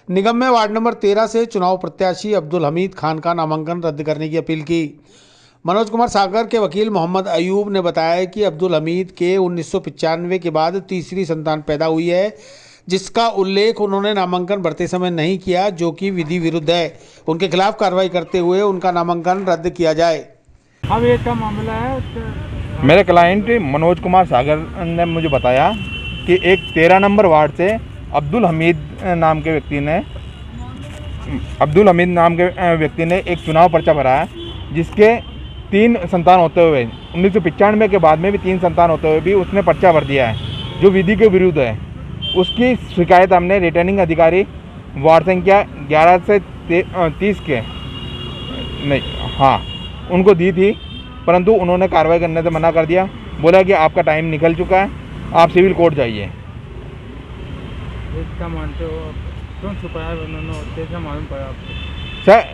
निगम में वार्ड नंबर 13 से चुनाव प्रत्याशी अब्दुल हमीद खान का नामांकन रद्द करने की अपील की। मनोज कुमार सागर के वकील मोहम्मद अयूब ने बताया कि अब्दुल हमीद के 1995 के बाद तीसरी संतान पैदा हुई है, जिसका उल्लेख उन्होंने नामांकन भरते समय नहीं किया, जो कि विधि विरुद्ध है। उनके खिलाफ कार्रवाई करते हुए उनका नामांकन रद्द किया जाए। अब ये क्या मामला है? मेरे क्लाइंट मनोज कुमार सागर ने मुझे बताया कि एक 13 नंबर वार्ड से अब्दुल हमीद नाम के व्यक्ति ने एक चुनाव पर्चा भरा है, जिसके 3 संतान होते हुए 1995 के बाद में भी 3 संतान होते हुए भी उसने पर्चा भर दिया है, जो विधि के विरुद्ध है। उसकी शिकायत हमने रिटर्निंग अधिकारी वार्ड संख्या 11 से 30 के उनको दी थी, परंतु उन्होंने कार्रवाई करने से मना कर दिया। बोला कि आपका टाइम निकल चुका है, आप सिविल कोर्ट जाइए। क्या मानते हो, क्यों छुपाया उन्होंने, कैसे मालूम पड़ा आपको? सर,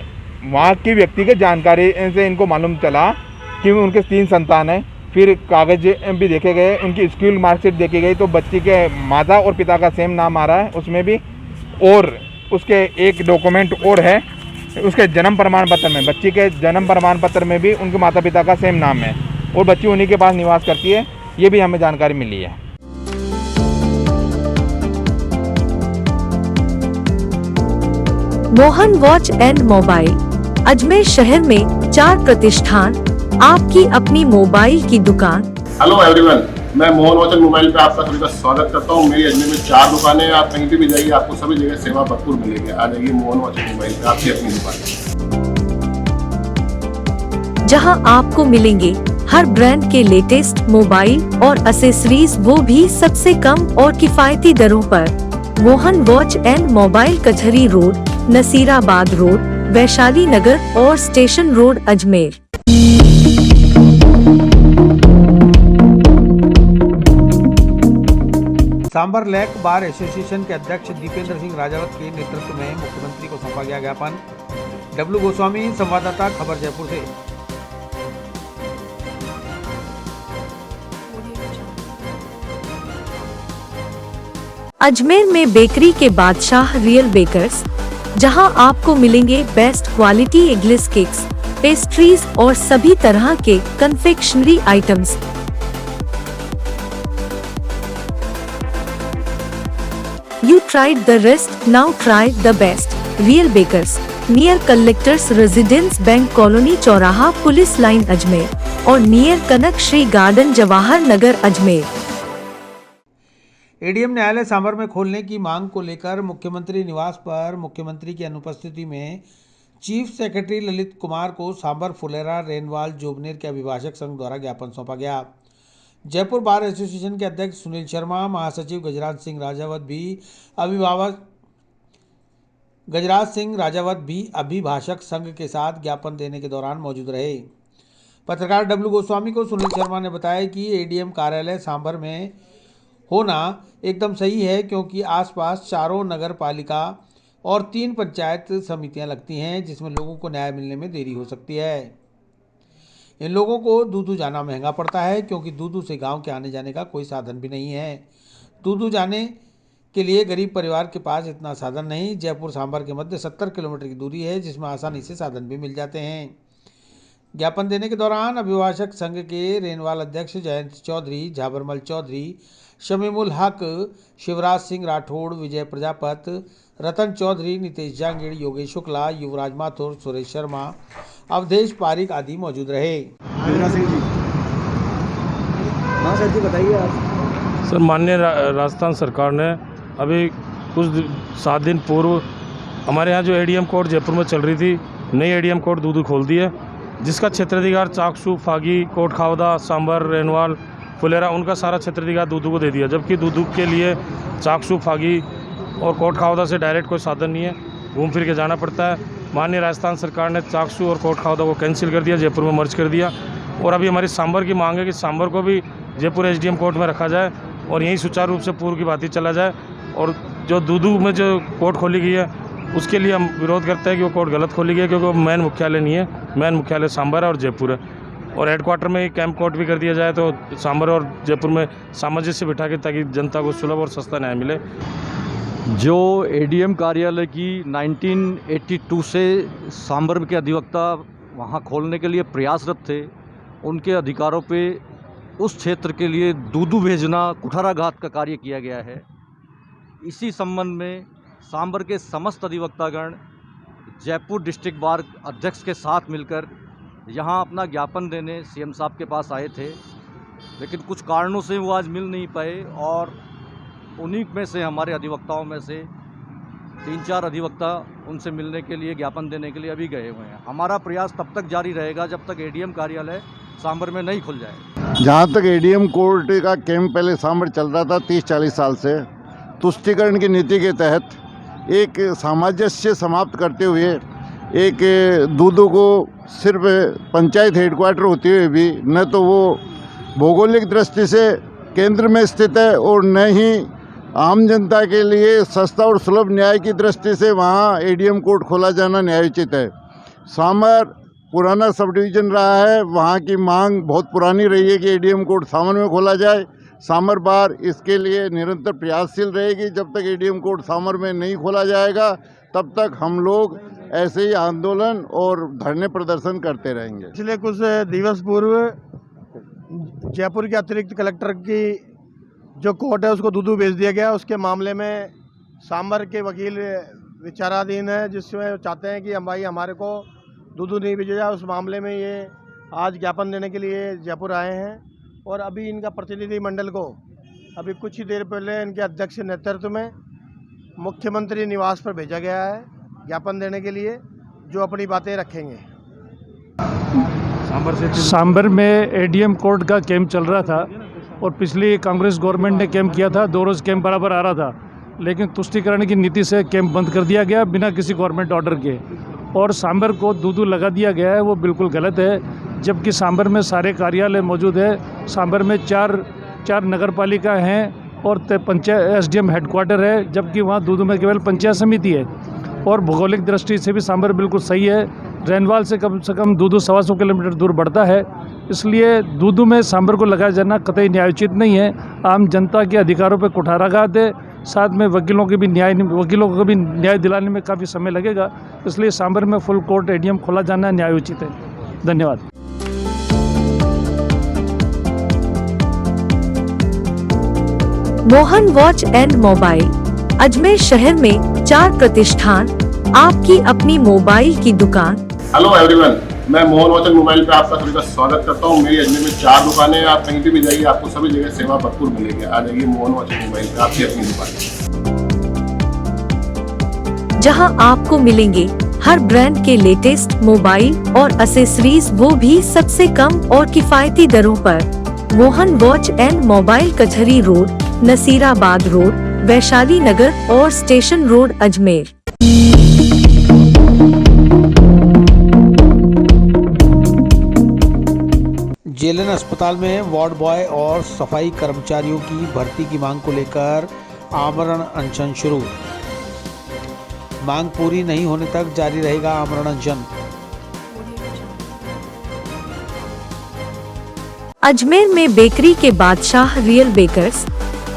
वहाँ की व्यक्तिगत जानकारी से इनको मालूम चला कि उनके 3 संतान हैं। फिर कागज़ भी देखे गए, उनकी स्कूल मार्कशीट देखी गई तो बच्ची के माता और पिता का सेम नाम आ रहा है उसमें भी, और उसके एक डॉक्यूमेंट और है, उसके जन्म प्रमाण पत्र में, बच्ची के जन्म प्रमाण पत्र में भी उनके माता पिता का सेम नाम है, और बच्ची उन्हीं के पास निवास करती है। ये भी हमें जानकारी मिली है। Mohan watch and mobile, Ajmer शहर में 4 प्रतिष्ठान, आपकी अपनी मोबाइल की दुकान। हेलो एवरीवन, मैं मोहन वॉच एंड मोबाइल पे आपका सभी का स्वागत करता हूँ। मेरी अजमेर में 4 दुकानें हैं, आप कहीं पे भी जाइए आपको सभी जगह सेवा भरपूर मिलेगी। आ जाइए मोहन वॉच एंड मोबाइल पे, आपकी अपनी दुकान, जहां आपको मिलेंगे हर ब्रांड के लेटेस्ट मोबाइल और एसेसरीज, वो भी सबसे कम और किफायती दरों पर। Mohan watch and mobile, Kachahri road, Nasirabad road, Vaishali Nagar और station road, Ajmer. Sambhar lake bar association के अध्यक्ष दीपेंद्र सिंह राजावत के नेतृत्व में मुख्यमंत्री को सौंपा गया ज्ञापन। डब्लू गोस्वामी, संवाददाता, खबर जयपुर से। अजमेर में बेकरी के बादशाह रियल बेकर्स, जहां आपको मिलेंगे best quality eggless cakes, pastries और सभी तरह के confectionery items. You tried the rest, now try the best. Real Bakers, near Collectors Residence Bank Colony चौराहा पुलिस लाइन अजमेर और नियर कनक श्री गार्डन जवाहर नगर अजमेर। एडीएम न्यायालय सांबर में खोलने की मांग को लेकर मुख्यमंत्री निवास पर मुख्यमंत्री की अनुपस्थिति में चीफ सेक्रेटरी ललित कुमार को सांबर, फुलेरा, रेनवाल, जोबनेर के अभिभाषक संघ द्वारा ज्ञापन सौंपा गया। जयपुर बार एसोसिएशन के अध्यक्ष सुनील शर्मा, महासचिव गजराज सिंह राजावत भी अभिभाषक संघ के साथ ज्ञापन देने के दौरान मौजूद रहे। पत्रकार डब्ल्यू गोस्वामी को सुनील शर्मा ने बताया कि एडीएम कार्यालय सांभर में होना एकदम सही है, क्योंकि आसपास 4 नगर पालिका और 3 पंचायत समितियां लगती हैं, जिसमें लोगों को न्याय मिलने में देरी हो सकती है। इन लोगों को दूदू जाना महंगा पड़ता है, क्योंकि दूदू से गांव के आने जाने का कोई साधन भी नहीं है। दूदू जाने के लिए गरीब परिवार के पास इतना साधन नहीं। जयपुर सांभर के मध्य 70 किलोमीटर की दूरी है, जिसमें आसानी से साधन भी मिल जाते हैं। ज्ञापन देने के दौरान अभिभाषक संघ के रेनवाल अध्यक्ष जयंत चौधरी, झाबरमल चौधरी, शमीमुल हक, शिवराज सिंह राठौड़, विजय प्रजापत, रतन चौधरी, नितेश जांगीड़, योगेश शुक्ला, युवराज माथुर, सुरेश शर्मा, अवधेश पारिक आदि मौजूद रहे। बताइए आप। सर, माननीय राजस्थान सरकार ने अभी कुछ 7 दिन पूर्व हमारे यहाँ जो एडीएम कोर्ट जयपुर में चल रही थी, नई एडीएम कोर्ट दूदू खोल दी है, जिसका क्षेत्राधिकार चाकसू, फागी, कोट खावदा, सांभर, रेनवाल, फुलेरा, उनका सारा क्षेत्राधिकार दूदू को दे दिया। जबकि दूदू के लिए चाकसू, फागी और कोट खावदा से डायरेक्ट कोई साधन नहीं है, घूम फिर के जाना पड़ता है। माननीय राजस्थान सरकार ने चाकसू और कोट खावदा को कैंसिल कर दिया, जयपुर में मर्ज कर दिया। और अभी हमारी सांभर की मांग है कि सांभर को भी जयपुर एसडीएम कोर्ट में रखा जाए और यहीं सुचारू रूप से पूर्व की बात ही चला जाए। और जो दूदू में जो कोर्ट खोली गई है, उसके लिए हम विरोध करते हैं कि वो कोर्ट गलत खोली गई है, क्योंकि वो मेन मुख्यालय नहीं है। मेन मुख्यालय सांभर है और जयपुर है, और हेडक्वार्टर में ही कैंप कोर्ट भी कर दिया जाए तो सांभर और जयपुर में सामंजस्य बिठा के, ताकि जनता को सुलभ और सस्ता न्याय मिले। जो एडीएम कार्यालय की 1982 से सांभर के अधिवक्ता वहां खोलने के लिए प्रयासरत थे, उनके अधिकारों पे उस क्षेत्र के लिए दूदू भेजना कुठाराघात का कार्य किया गया है। इसी संबंध में सांभर के समस्त अधिवक्तागण जयपुर डिस्ट्रिक्ट बार अध्यक्ष के साथ मिलकर यहाँ अपना ज्ञापन देने सीएम साहब के पास आए थे, लेकिन कुछ कारणों से वो आज मिल नहीं पाए, और उन्हीं में से हमारे अधिवक्ताओं में से 3-4 अधिवक्ता उनसे मिलने के लिए, ज्ञापन देने के लिए अभी गए हुए हैं। हमारा प्रयास तब तक जारी रहेगा जब तक एडीएम कार्यालय सांभर में नहीं खुल जाए। जहाँ तक एडीएम कोर्ट का कैंप पहले सांभर चल रहा था 30-40 साल से, तुष्टिकरण की नीति के तहत एक सामंजस्य समाप्त करते हुए एक दूदू को सिर्फ पंचायत हेडक्वार्टर होते हुए भी न तो वो भौगोलिक दृष्टि से केंद्र में स्थित है और न ही आम जनता के लिए सस्ता और सुलभ न्याय की दृष्टि से वहाँ एडीएम कोर्ट खोला जाना न्यायोचित है। सांभर पुराना सब डिवीज़न रहा है, वहाँ की मांग बहुत पुरानी रही है कि एडीएम कोर्ट सांभर में खोला जाए। सांभर बार इसके लिए निरंतर प्रयासशील रहेगी। जब तक एडीएम कोर्ट सांभर में नहीं खोला जाएगा, तब तक हम लोग ऐसे ही आंदोलन और धरने प्रदर्शन करते रहेंगे। पिछले कुछ दिवस पूर्व जयपुर के अतिरिक्त कलेक्टर की जो कोर्ट है उसको दूदू भेज दिया गया। उसके मामले में सांभर के वकील विचाराधीन है, जिसमें चाहते हैं कि भाई हमारे को दूदू नहीं भेजा जाए। उस मामले में ये आज ज्ञापन देने के लिए जयपुर आए हैं, और अभी इनका प्रतिनिधि मंडल को अभी कुछ ही देर पहले इनके अध्यक्ष नेतृत्व में मुख्यमंत्री निवास पर भेजा गया है ज्ञापन देने के लिए, जो अपनी बातें रखेंगे। सांभर में एडीएम कोर्ट का कैंप चल रहा था, और पिछली कांग्रेस गवर्नमेंट ने कैंप किया था, 2 रोज़ कैंप बराबर आ रहा था, लेकिन तुष्टिकरण की नीति से कैंप बंद कर दिया गया बिना किसी गवर्नमेंट ऑर्डर के, और सांभर को दूदू लगा दिया गया है। वो बिल्कुल गलत है, जबकि सांभर में सारे कार्यालय मौजूद है। सांभर में 4 नगर पालिका हैं और पंचायत एसडीएम हेडक्वार्टर है, जबकि वहाँ दूदू में केवल पंचायत समिति है। और भौगोलिक दृष्टि से भी सांभर बिल्कुल सही है। रेनवाल से कम दूदू 125 किलोमीटर दूर बढ़ता है, इसलिए दूदू में सांभर को लगाया जाना कतई न्यायोचित नहीं है। आम जनता के अधिकारों पर कुठाराघात है, साथ में वकीलों को भी न्याय दिलाने में काफ़ी समय लगेगा, इसलिए सांभर में फुल कोर्ट एडीएम खोला जाना न्यायोचित है। धन्यवाद। Mohan watch and mobile, Ajmer शहर में 4 प्रतिष्ठान, आपकी अपनी मोबाइल की दुकान। हेलो एवरीवन, मैं मोहन वॉच एंड मोबाइल पे आपका सभी का स्वागत करता हूँ। मेरी अजमेर में 4 दुकानें हैं, आप कहीं भी जाइए आपको सभी जगह सेवा भरपूर मिलेगी। आ जाइए मोहन वॉच एंड मोबाइल पे, आपकी अपनी दुकान, जहां आपको मिलेंगे हर ब्रांड के लेटेस्ट मोबाइल और एसेसरीज, वो भी सबसे कम और किफायती दरों पर। Mohan watch and mobile Kachahri road, Nasirabad road, Vaishali Nagar और स्टेशन रोड अजमेर। जेएलएन अस्पताल में वार्ड बॉय और सफाई कर्मचारियों की भर्ती की मांग को लेकर आमरण अनशन शुरू। मांग पूरी नहीं होने तक जारी रहेगा आमरण अनशन। अजमेर में बेकरी के बादशाह रियल बेकर्स,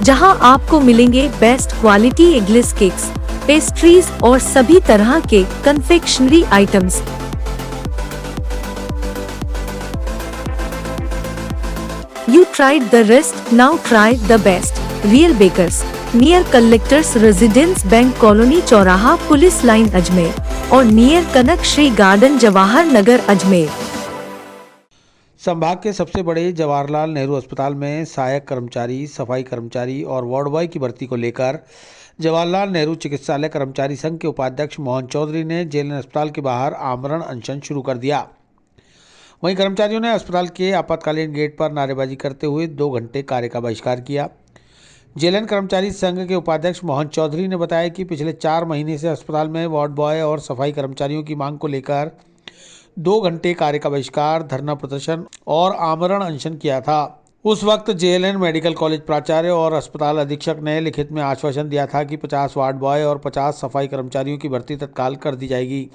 जहां आपको मिलेंगे best quality eggless cakes, pastries और सभी तरह के confectionery items. You tried the rest, now try the best. Real Bakers, near Collectors Residence Bank Colony चौराहा पुलिस लाइन अजमेर और नियर कनक श्री गार्डन जवाहर नगर अजमेर। संभाग के सबसे बड़े जवाहरलाल नेहरू अस्पताल में सहायक कर्मचारी, सफाई कर्मचारी और वार्ड बॉय की भर्ती को लेकर जवाहरलाल नेहरू चिकित्सालय कर्मचारी संघ के उपाध्यक्ष मोहन चौधरी ने जेएलएन अस्पताल के बाहर आमरण अनशन शुरू कर दिया। वहीं कर्मचारियों ने अस्पताल के आपातकालीन गेट पर नारेबाजी करते हुए 2 घंटे कार्य का बहिष्कार किया। जेएलएन कर्मचारी संघ के उपाध्यक्ष मोहन चौधरी ने बताया कि पिछले 4 महीने से अस्पताल में वार्ड बॉय और सफाई कर्मचारियों की मांग को लेकर 2 घंटे कार्य का बहिष्कार, धरना प्रदर्शन और आमरण अनशन किया था। उस वक्त जेएलएन मेडिकल कॉलेज प्राचार्य और अस्पताल अधीक्षक ने लिखित में आश्वासन दिया था कि 50 वार्ड बॉय और 50 सफाई कर्मचारियों की भर्ती तत्काल कर दी जाएगी,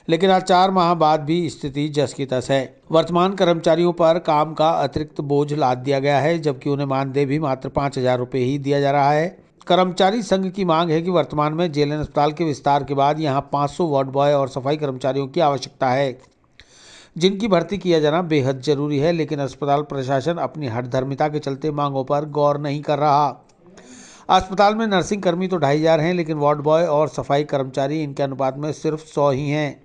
लेकिन आज 4 माह बाद भी स्थिति जस की तस है। वर्तमान कर्मचारियों पर काम का अतिरिक्त बोझ लाद दिया गया है, जबकि उन्हें मानदेय भी मात्र 5,000 रुपये ही दिया जा रहा है। कर्मचारी संघ की मांग है कि वर्तमान में जेएलएन अस्पताल के विस्तार के बाद यहां 500 वार्ड बॉय और सफाई कर्मचारियों की आवश्यकता है, जिनकी भर्ती किया जाना बेहद जरूरी है, लेकिन अस्पताल प्रशासन अपनी हठधर्मिता के चलते मांगों पर गौर नहीं कर रहा। अस्पताल में नर्सिंग कर्मी तो 2,500 हैं, लेकिन वार्ड बॉय और सफाई कर्मचारी इनके अनुपात में सिर्फ 100 ही हैं,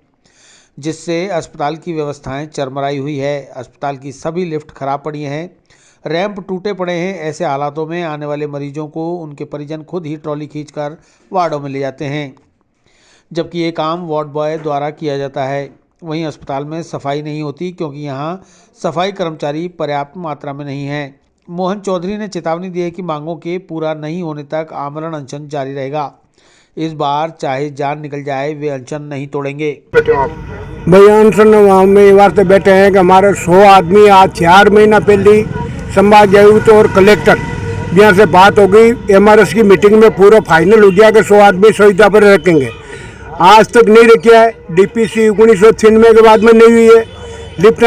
जिससे अस्पताल की व्यवस्थाएं चरमराई हुई है। अस्पताल की सभी लिफ्ट खराब पड़ी हैं, रैंप टूटे पड़े हैं। ऐसे हालातों में आने वाले मरीजों को उनके परिजन खुद ही ट्रॉली खींचकर वार्डों में ले जाते हैं, जबकि ये काम वार्ड बॉय द्वारा किया जाता है। वहीं अस्पताल में सफाई नहीं होती क्योंकि यहाँ सफाई कर्मचारी पर्याप्त मात्रा में नहीं हैं। मोहन चौधरी ने चेतावनी दी है कि मांगों के पूरा नहीं होने तक आमरण अनशन जारी रहेगा। इस बार चाहे जान निकल जाए, वे अनशन नहीं तोड़ेंगे। भाई अनशन में वास्ते बैठे हैं कि हमारे 100 आदमी आज 4 महीना पहले संभाग आयुक्त और कलेक्टर यहाँ से बात हो गई, एमआरएस की मीटिंग में पूरा फाइनल हो गया कि 100 आदमी सुविधा पर रखेंगे। आज तक नहीं रखा है। डीपीसी 1996 के बाद में नहीं हुई है। लिफ्ट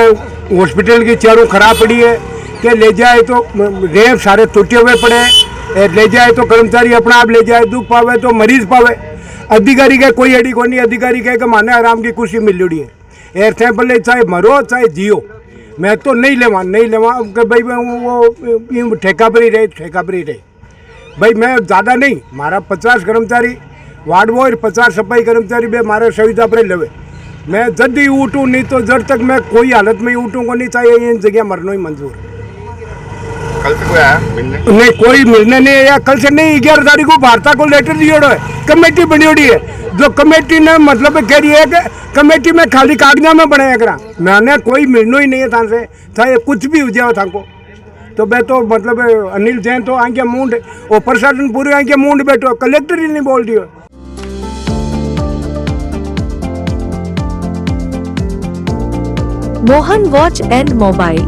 हॉस्पिटल की चारों खराब पड़ी है कि ले जाए तो रैंप सारे टूटे हुए पड़े हैं, ले जाए तो कर्मचारी अपना आप ले जाए, दुख पावे तो मरीज पावे। अधिकारी का कोई अड़ी को नहीं। अधिकारी कहे कि माने आराम की कुर्सी मिल रही है। एयर सैंपल चाहे मरो चाहे जियो, मैं तो नहीं लेवा भाई वो ठेका पर ही रहे भाई। मैं ज़्यादा नहीं, मारा 50 कर्मचारी वार्ड बॉय 50 सफाई कर्मचारी भी हमारे सुविधा पर लवे। मैं जब ही उठूँ, नहीं तो जब तक मैं कोई हालत में उठूँगा नहीं, चाहिए इन जगह मरना ही मंजूर। कल से कोई आया मिलने? नहीं, कोई मिलने नहीं आया। कल से नहीं, 11 तारीख को वार्ता को लेटर दिया है, कमेटी बनी हुई है। जो कमेटी ने मतलब कह रही है कि कमेटी में खाली कागजा में बनाया करा, मैंने कोई मिलना ही नहीं है था से, चाहे कुछ भी हो जाए था को। तो मैं तो मतलब अनिल जैन तो आगे मूंड और प्रशासन पूरे आगे मूंड बैठो, कलेक्टर ही नहीं बोल रही हो। Mohan watch and mobile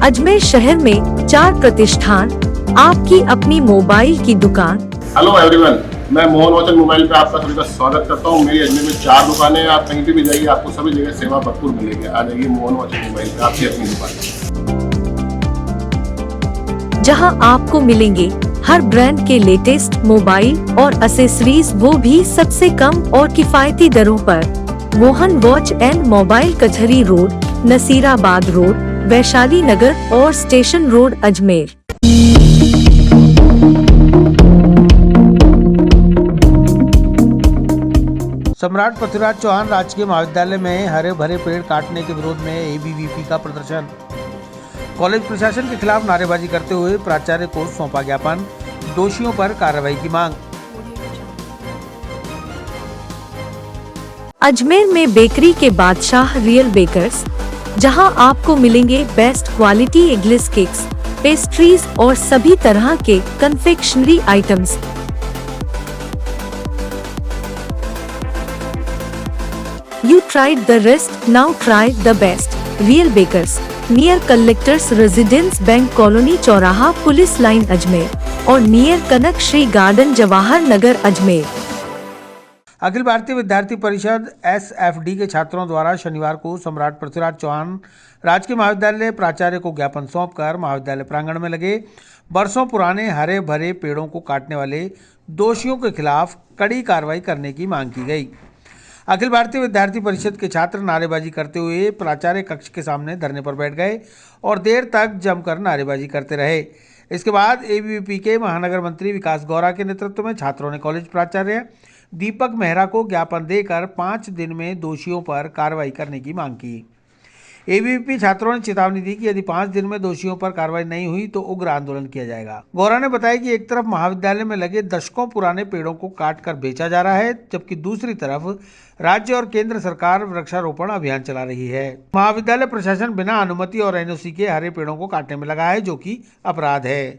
Ajmer शहर में 4 प्रतिष्ठान, आपकी अपनी मोबाइल की दुकान। हेलो एवरीवन, मैं मोहन वॉच एंड मोबाइल पे आपका सभी का स्वागत करता हूँ। मेरी अजमेर में 4 दुकानें हैं। आप कहीं पे भी जाइए, आपको सभी जगह सेवा भरपूर मिलेगी। आ जाइए मोहन वॉच एंड मोबाइल पे, आपकी अपनी दुकान, जहां आपको मिलेंगे हर ब्रांड के लेटेस्ट मोबाइल और एसेसरीज, वो भी सबसे कम और किफायती दरों पर। Mohan watch and mobile Kachahri road, Nasirabad road, Vaishali Nagar और स्टेशन रोड अजमेर। सम्राट पृथ्वीराज चौहान राजकीय महाविद्यालय में हरे भरे पेड़ काटने के विरोध में एबीवीपी का प्रदर्शन। कॉलेज प्रशासन के खिलाफ नारेबाजी करते हुए प्राचार्य को सौंपा ज्ञापन, दोषियों पर कार्रवाई की मांग। अजमेर में बेकरी के बादशाह रियल बेकर्स, जहां आपको मिलेंगे best quality eggless cakes, pastries और सभी तरह के confectionery items. You tried the rest, now try the best. Real Bakers, near Collectors Residence Bank Colony चौराहा पुलिस लाइन अजमेर और नियर कनक श्री गार्डन जवाहर नगर अजमेर। अखिल भारतीय विद्यार्थी परिषद SFD के छात्रों द्वारा शनिवार को सम्राट पृथ्वीराज चौहान राजकीय महाविद्यालय प्राचार्य को ज्ञापन सौंपकर महाविद्यालय प्रांगण में लगे बरसों पुराने हरे भरे पेड़ों को काटने वाले दोषियों के खिलाफ कड़ी कार्रवाई करने की मांग की गई। अखिल भारतीय विद्यार्थी परिषद के छात्र नारेबाजी करते हुए प्राचार्य कक्ष के सामने धरने पर बैठ गए और देर तक जमकर नारेबाजी करते रहे। इसके बाद ABVP के महानगर मंत्री विकास गौरा के नेतृत्व में छात्रों ने कॉलेज प्राचार्य दीपक मेहरा को ज्ञापन देकर 5 दिन में दोषियों पर कार्रवाई करने की मांग की। ABVP छात्रों ने चेतावनी दी कि यदि 5 दिन में दोषियों पर कार्रवाई नहीं हुई तो उग्र आंदोलन किया जाएगा। गौरा ने बताया कि एक तरफ महाविद्यालय में लगे दशकों पुराने पेड़ों को काटकर बेचा जा रहा है, जबकि दूसरी तरफ राज्य और केंद्र सरकार वृक्षारोपण अभियान चला रही है। महाविद्यालय प्रशासन बिना अनुमति और NOC के हरे पेड़ों को काटने में लगा है, जो कि अपराध है।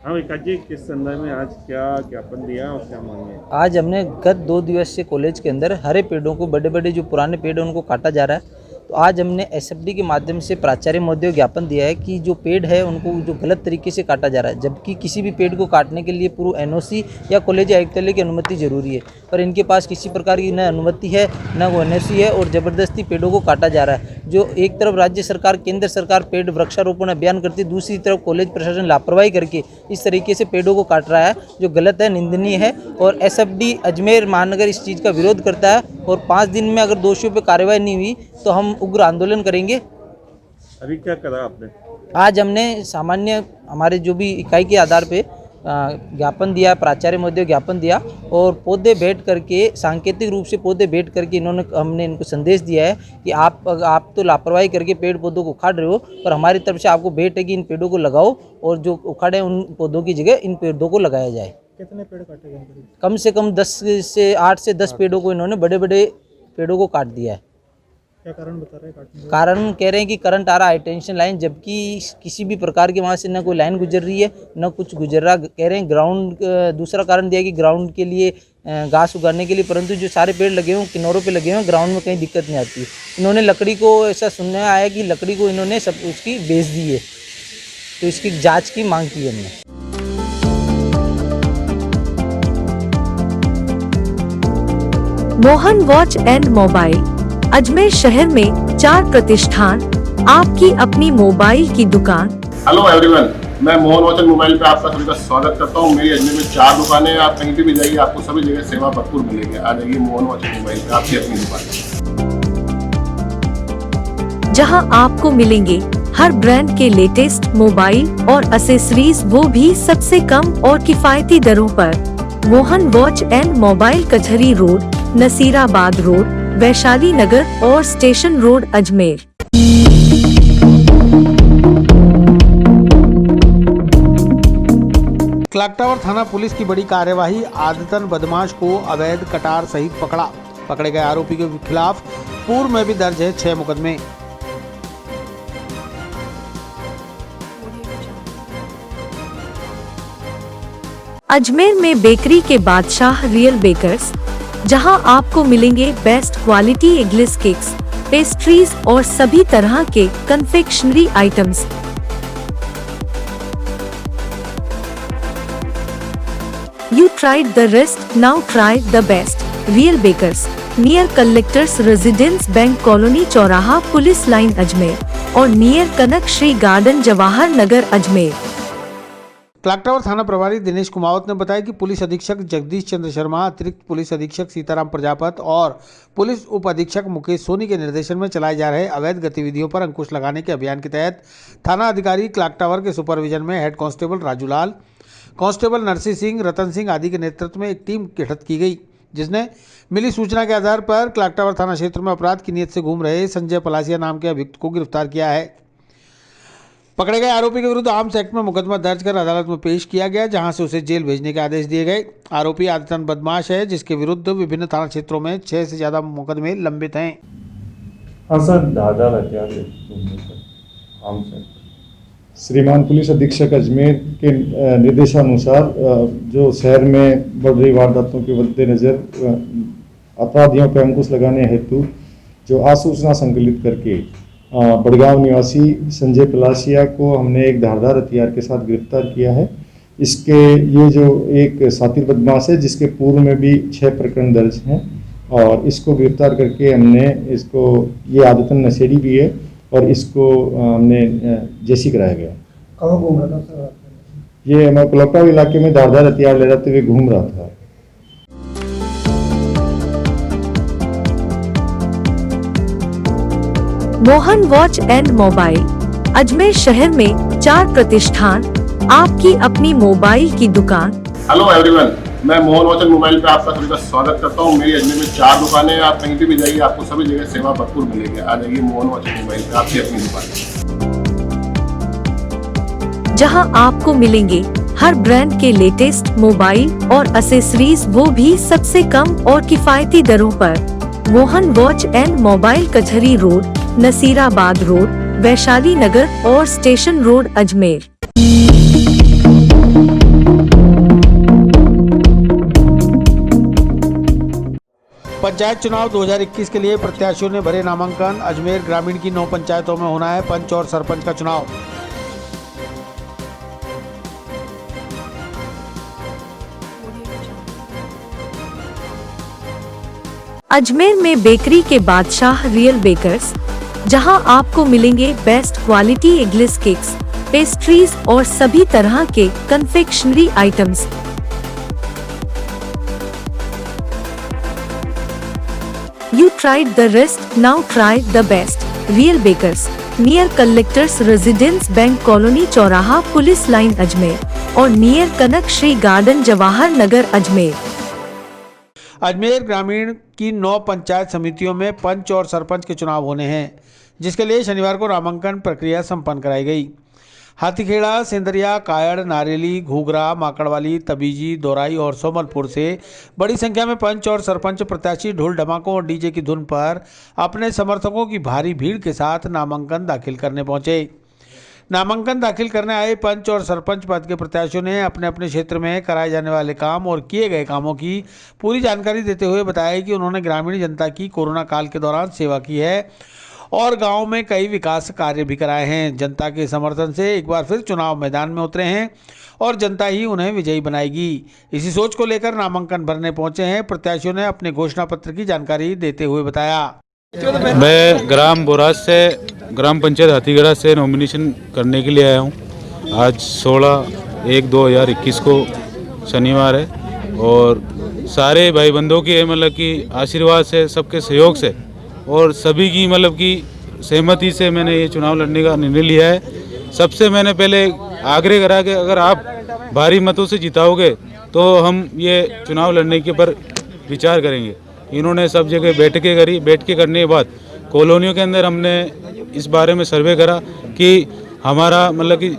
हाँ विकास जी, किस संदर्भ में आज क्या ज्ञापन दिया और क्या मांगे? आज हमने गत 2 दिवसीय कॉलेज के अंदर हरे पेड़ों को, बड़े बड़े जो पुराने पेड़ हैं उनको काटा जा रहा है, तो आज हमने SFD के माध्यम से प्राचार्य महोदय को ज्ञापन दिया है कि जो पेड़ है उनको जो गलत तरीके से काटा जा रहा है, जबकि किसी भी पेड़ को काटने के लिए पूर्व NOC या कॉलेज आयुक्तालय की अनुमति जरूरी है, पर इनके पास किसी प्रकार की न अनुमति है न वो NOC है और ज़बरदस्ती पेड़ों को काटा जा रहा है। जो एक तरफ राज्य सरकार, केंद्र सरकार पेड़ वृक्षारोपण अभियान करती है, दूसरी तरफ कॉलेज प्रशासन लापरवाही करके इस तरीके से पेड़ों को काट रहा है, जो गलत है, निंदनीय है। और SFD अजमेर महानगर इस चीज़ का विरोध करता है और 5 दिन में अगर दोषियों पर कार्रवाई नहीं हुई तो हम उग्र आंदोलन करेंगे। अभी क्या करा आपने? आज हमने सामान्य हमारे जो भी इकाई के आधार पे ज्ञापन दिया, प्राचार्य महोदय ज्ञापन दिया और पौधे भेंट करके, सांकेतिक रूप से पौधे भेंट करके हमने इनको संदेश दिया है कि आप तो लापरवाही करके पेड़ पौधों को उखाड़ रहे हो, पर हमारी तरफ से आपको भेंट है कि इन पेड़ों को लगाओ और जो उखाड़े उन पौधों की जगह इन पेड़ों को लगाया जाए। कितने पेड़ काटे गए? कम से कम 8 से 10 पेड़ों को इन्होंने, बड़े बड़े पेड़ों को काट दिया है। क्या कारण बता रहे हैं? कारण कह रहे हैं कि करंट आ रहा है, हाईटेंशन लाइन, जबकि किसी भी प्रकार की वहाँ से न कोई लाइन गुजर रही है न कुछ गुजर रहा। कह रहे हैं ग्राउंड, दूसरा कारण दिया कि ग्राउंड के लिए घास उगाने के लिए, परंतु जो सारे पेड़ लगे हुए किनारों पे लगे हुए हैं, ग्राउंड में कहीं दिक्कत नहीं आती। इन्होंने लकड़ी को, ऐसा सुनने आया कि लकड़ी को इन्होंने सब उसकी बेच दी है, तो इसकी जाँच की मांग की हमने। Mohan watch and mobile Ajmer शहर में 4 प्रतिष्ठान, आपकी अपनी मोबाइल की दुकान। हेलो एवरीवन, मैं मोहन वॉच एंड मोबाइल पे आपका सभी का स्वागत करता हूँ। मेरी अजमेर में 4 दुकानें हैं, आप कहीं पे भी जाइए आपको सभी जगह सेवा भरपूर मिलेगी। आ जाइए मोहन वॉच एंड मोबाइल पे, आपकी अपनी दुकान, जहां आपको मिलेंगे हर ब्रांड के लेटेस्ट मोबाइल और एसेसरीज, वो भी सबसे कम और किफायती दरों पर। Mohan watch and mobile, Kachahri road, Nasirabad road, Vaishali Nagar और station road, Ajmer. Clock tower थाना पुलिस की बड़ी कार्यवाही, आदतन बदमाश को अवैध कटार सहित पकड़ा। पकड़े गए आरोपी के खिलाफ पूर्व में भी दर्ज है 6 मुकदमे। अजमेर में बेकरी के बादशाह रियल बेकर्स, जहां आपको मिलेंगे best quality eggless cakes, pastries और सभी तरह के confectionery items. You tried the rest, now try the best. Real Bakers, near Collectors Residence Bank Colony चौराहा पुलिस लाइन अजमेर और नियर कनक Shri garden Jawahar Nagar Ajmer. Clock tower थाना प्रभारी दिनेश कुमावत ने बताया कि पुलिस अधीक्षक जगदीश चंद्र शर्मा, अतिरिक्त पुलिस अधीक्षक सीताराम प्रजापत और पुलिस उप अधीक्षक मुकेश सोनी के निर्देशन में चलाए जा रहे अवैध गतिविधियों पर अंकुश लगाने के अभियान के तहत थाना अधिकारी क्लॉक टावर के सुपरविजन में head constable Rajulal, constable Narsi Singh, Ratan Singh आदि के नेतृत्व में एक टीम गठित की गई, जिसने मिली सूचना के आधार पर क्लॉक टावर थाना क्षेत्र में अपराध की नीयत से घूम रहे संजय पलासिया नाम के अभियुक्त को गिरफ्तार किया है। पकड़े गए आरोपी के विरुद्ध आर्म्स एक्ट में मुकदमा दर्ज कर अदालत में पेश किया गया, जहां से उसे जेल भेजने के आदेश दिए गए। आरोपी आदतन बदमाश है, जिसके विरुद्ध विभिन्न थाना क्षेत्रों में 6 से ज्यादा मुकदमे लंबित हैं। हाँ सर, दादा रहते हैं आर्म्स एक्ट। श्रीमान पुलिस अधीक्षक अजमेर के निर्देशानुसार जो शहर में बढ़ रही वारदातों के मद्देनज़र अपराधियों पर अंकुश लगाने हेतु जो आसूचना संकलित करके बड़गांव निवासी संजय पलासिया को हमने एक धारदार हथियार के साथ गिरफ्तार किया है। इसके ये जो एक साथी बदमाश है जिसके पूर्व में भी 6 प्रकरण दर्ज हैं और इसको गिरफ्तार करके हमने इसको, ये आदतन नशेड़ी भी है और इसको हमने जेसी कराया गया। कहाँ घूम रहा था सर? ये हमारे कुलपा इलाके में धारदार हथियार ले जाते हुए घूम रहा था। Mohan watch and mobile Ajmer शहर में 4 प्रतिष्ठान, आपकी अपनी मोबाइल की दुकान। हेलो एवरीवन, मैं मोहन वॉच एंड मोबाइल पे आपका सभी का स्वागत करता हूँ। मेरी अजमेर में 4 दुकानें हैं। आप कहीं पे भी जाइए आपको सभी जगह सेवा भरपूर मिलेगी। आ जाइए मोहन वॉच एंड मोबाइल पे, आपकी अपनी दुकान, जहां आपको मिलेंगे हर ब्रांड के लेटेस्ट मोबाइल और एक्सेसरीज, वो भी सबसे कम और किफायती दरों पर। Mohan watch and mobile Kachahri road, Nasirabad road, Vaishali Nagar और स्टेशन रोड अजमेर। पंचायत चुनाव 2021 के लिए प्रत्याशियों ने भरे नामांकन। अजमेर ग्रामीण की 9 पंचायतों में होना है पंच और सरपंच का चुनाव। अजमेर में बेकरी के बादशाह रियल बेकर्स, जहां आपको मिलेंगे best quality eggless cakes, pastries और सभी तरह के confectionery items. You tried the rest, now try the best. Real Bakers, near Collectors Residence Bank Colony चौराहा पुलिस लाइन अजमेर और नियर कनक श्री गार्डन जवाहर नगर अजमेर। अजमेर ग्रामीण की 9 पंचायत समितियों में पंच और सरपंच के चुनाव होने हैं, जिसके लिए शनिवार को नामांकन प्रक्रिया संपन्न कराई गई। हाथीखेड़ा, सेंदरिया, कायड़, नारेली, घूगरा, माकड़वाली, तबीजी, दोराई और सोमलपुर से बड़ी संख्या में पंच और सरपंच प्रत्याशी ढोल ढमाकों और डीजे की धुन पर अपने समर्थकों की भारी भीड़ के साथ नामांकन दाखिल करने पहुंचे। नामांकन दाखिल करने आए पंच और सरपंच पद के प्रत्याशियों ने अपने अपने क्षेत्र में कराए जाने वाले काम और किए गए कामों की पूरी जानकारी देते हुए बताया कि उन्होंने ग्रामीण जनता की कोरोना काल के दौरान सेवा की है और गांव में कई विकास कार्य भी कराए हैं। जनता के समर्थन से एक बार फिर चुनाव मैदान में उतरे हैं और जनता ही उन्हें विजयी बनाएगी। इसी सोच को लेकर नामांकन भरने पहुंचे हैं प्रत्याशियों ने अपने घोषणा पत्र की जानकारी देते हुए बताया। मैं ग्राम बोराज से ग्राम पंचायत हाथीखेड़ा से नॉमिनेशन करने के लिए आया हूं। आज 16/1/2021 को शनिवार है और सारे भाई बंधुओं के मतलब कि आशीर्वाद से, सबके सहयोग से और सभी की मतलब की सहमति से मैंने ये चुनाव लड़ने का निर्णय लिया है। सबसे मैंने पहले आग्रह करा कि अगर आप भारी मतों से जिताओगे तो हम ये चुनाव लड़ने के पर विचार करेंगे। इन्होंने सब जगह बैठकें करी। बैठकें करने के बाद कॉलोनियों के अंदर हमने इस बारे में सर्वे करा कि हमारा मतलब कि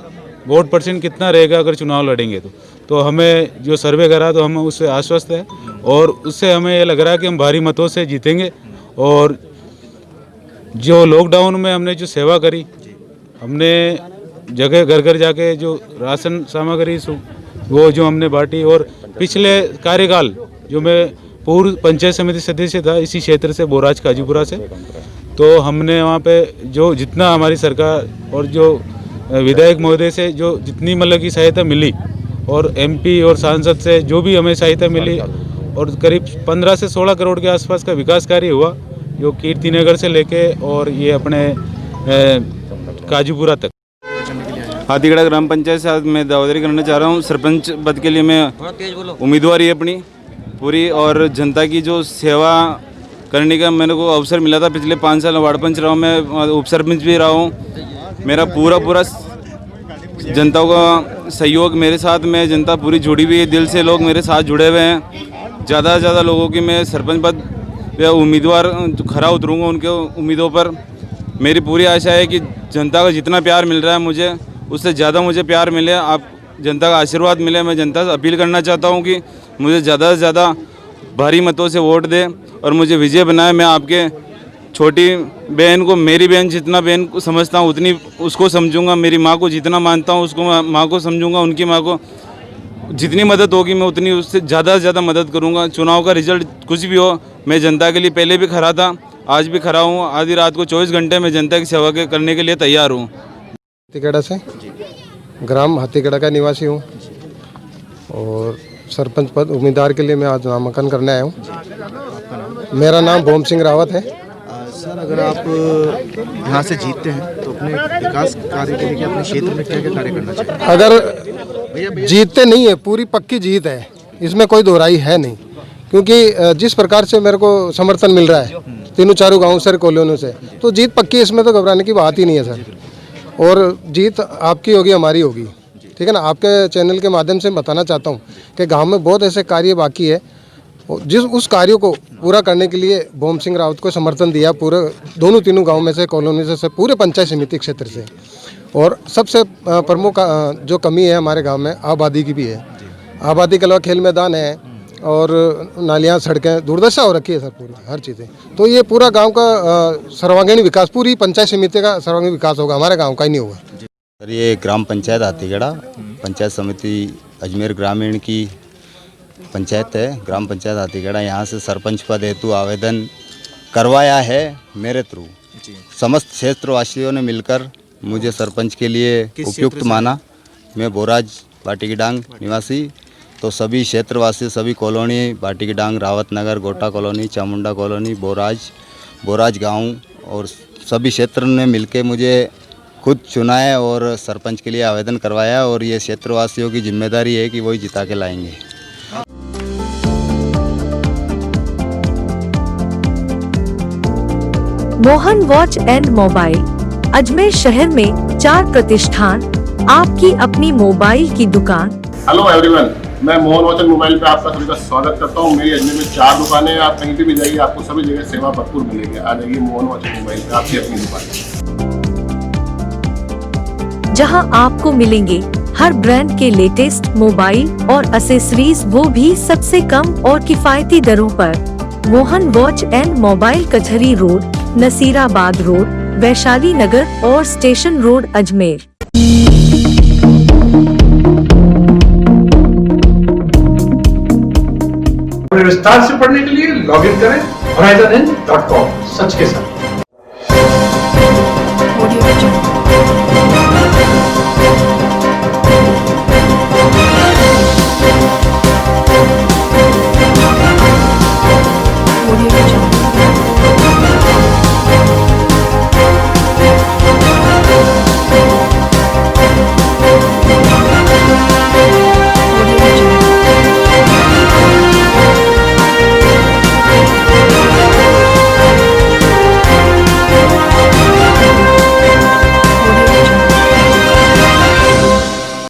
वोट परसेंट कितना रहेगा अगर चुनाव लड़ेंगे तो हमें जो सर्वे करा तो हम उससे आश्वस्त है और उससे हमें ये लग रहा है कि हम भारी मतों से जीतेंगे। और जो लॉकडाउन में हमने जो सेवा करी, हमने जगह घर घर जाके जो राशन सामग्री वो जो हमने बांटी और पिछले कार्यकाल जो मैं पूर्व पंचायत समिति सदस्य था इसी क्षेत्र से, बोराज काजीपुरा से, तो हमने वहाँ पे जो जितना हमारी सरकार और जो विधायक महोदय से जो जितनी मतलब की सहायता मिली और एमपी और सांसद से जो भी हमें सहायता मिली और करीब 15 से 16 करोड़ के आसपास का विकास कार्य हुआ, जो कीर्ति नगर से लेके और ये अपने काजूपुरा तक। हाथीखेड़ा ग्राम पंचायत से मैं दावेदारी करना चाह रहा हूँ। सरपंच पद के लिए मैं उम्मीदवार है अपनी पूरी, और जनता की जो सेवा करने का मेरे को अवसर मिला था। पिछले 5 साल वार्ड पंच रहा हूँ, मैं उप सरपंच भी रहा हूँ। मेरा पूरा जनता का सहयोग मेरे साथ में, जनता पूरी जुड़ी हुई है, दिल से लोग मेरे साथ जुड़े हुए हैं। ज़्यादा से ज़्यादा लोगों की मैं सरपंच पद या उम्मीदवार खरा उतरूँगा उनके उम्मीदों पर। मेरी पूरी आशा है कि जनता का जितना प्यार मिल रहा है मुझे, उससे ज़्यादा मुझे प्यार मिले, आप जनता का आशीर्वाद मिले। मैं जनता से अपील करना चाहता हूँ कि मुझे ज़्यादा से ज़्यादा भारी मतों से वोट दें और मुझे विजय बनाए। मैं आपके छोटी बहन को, मेरी बहन जितना बहन को समझता हूँ उतनी उसको समझूंगा, मेरी माँ को जितना मानता हूँ उसको माँ को समझूंगा, उनकी माँ को जितनी मदद होगी मैं उतनी उससे ज़्यादा से ज़्यादा मदद करूंगा। चुनाव का रिजल्ट कुछ भी हो, मैं जनता के लिए पहले भी खड़ा था, आज भी खड़ा हूँ। आधी रात को 24 घंटे मैं जनता की सेवा करने के लिए तैयार हूँ। हाथीगढ़ा से, ग्राम हाथीगढ़ा का निवासी हूँ और सरपंच पद उम्मीदवार के लिए मैं आज नामांकन करने आया हूँ। मेरा नाम भोम सिंह रावत है। सर, अगर आप यहाँ से जीतते हैं तो अपने विकास कार्य के लिए अपने क्षेत्र में क्या क्या कार्य करना चाहिए? अगर जीतते नहीं है, पूरी पक्की जीत है, इसमें कोई दोहराई है नहीं, क्योंकि जिस प्रकार से मेरे को समर्थन मिल रहा है तीनों चारों गाँव से, कॉलोनियों से, तो जीत पक्की, इसमें तो घबराने की बात ही नहीं है सर। और जीत आपकी होगी, हमारी होगी, ठीक है ना। आपके चैनल के माध्यम से बताना चाहता हूँ कि गांव में बहुत ऐसे कार्य बाकी है, जिस उस कार्य को पूरा करने के लिए भोम सिंह रावत को समर्थन दिया, पूरे दोनों तीनों गांव में से, कॉलोनी से, पूरे पंचायत समिति क्षेत्र से। और सबसे प्रमुख जो कमी है हमारे गांव में, आबादी की भी है। आबादी के अलावा खेल मैदान है और नालियाँ, सड़कें, दुर्दशा हो रखी है सर, पूरी हर चीज़ें। तो ये पूरा गाँव का सर्वांगीण विकास, पूरी पंचायत समिति का सर्वांगीण विकास होगा, हमारे गाँव का ही नहीं होगा। सर, ये ग्राम पंचायत हाथीगढ़ा, पंचायत समिति अजमेर ग्रामीण की पंचायत है, ग्राम पंचायत हाथीगढ़ा। यहाँ से सरपंच पद हेतु आवेदन करवाया है मेरे थ्रू। समस्त क्षेत्रवासियों ने मिलकर मुझे सरपंच के लिए उपयुक्त माना। मैं बोराज बाटी की डांग निवासी, तो सभी क्षेत्रवासी, सभी कॉलोनी, बाटी की डांग, रावत नगर, गोटा कॉलोनी, चामुंडा कॉलोनी, बोराज गाँव और सभी क्षेत्र ने मिलकर मुझे खुद चुना है और सरपंच के लिए आवेदन करवाया। और ये क्षेत्रवासियों की जिम्मेदारी है कि वही जिता के लाएंगे। Mohan watch and mobile, Ajmer शहर में 4 प्रतिष्ठान, आपकी अपनी मोबाइल की दुकान। हेलो एवरीवन, मैं मोहन वॉच एंड मोबाइल पे आपका सभी का स्वागत करता हूँ। मेरी अजमेर में 4 दुकानें हैं, आप कहीं पे भी जाइए आपको सभी जगह सेवा भरपूर मिलेगी। आ जाइए मोहन वॉच एंड मोबाइल पे, आपकी अपनी दुकान, जहां आपको मिलेंगे हर ब्रांड के लेटेस्ट मोबाइल और एसेसरीज, वो भी सबसे कम और किफायती दरों पर। Mohan watch and mobile, Kachahri road, Nasirabad road, Vaishali Nagar और स्टेशन रोड, अजमेर। विस्तार से पढ़ने के लिए लॉगिन करें horizon.com, सच के साथ।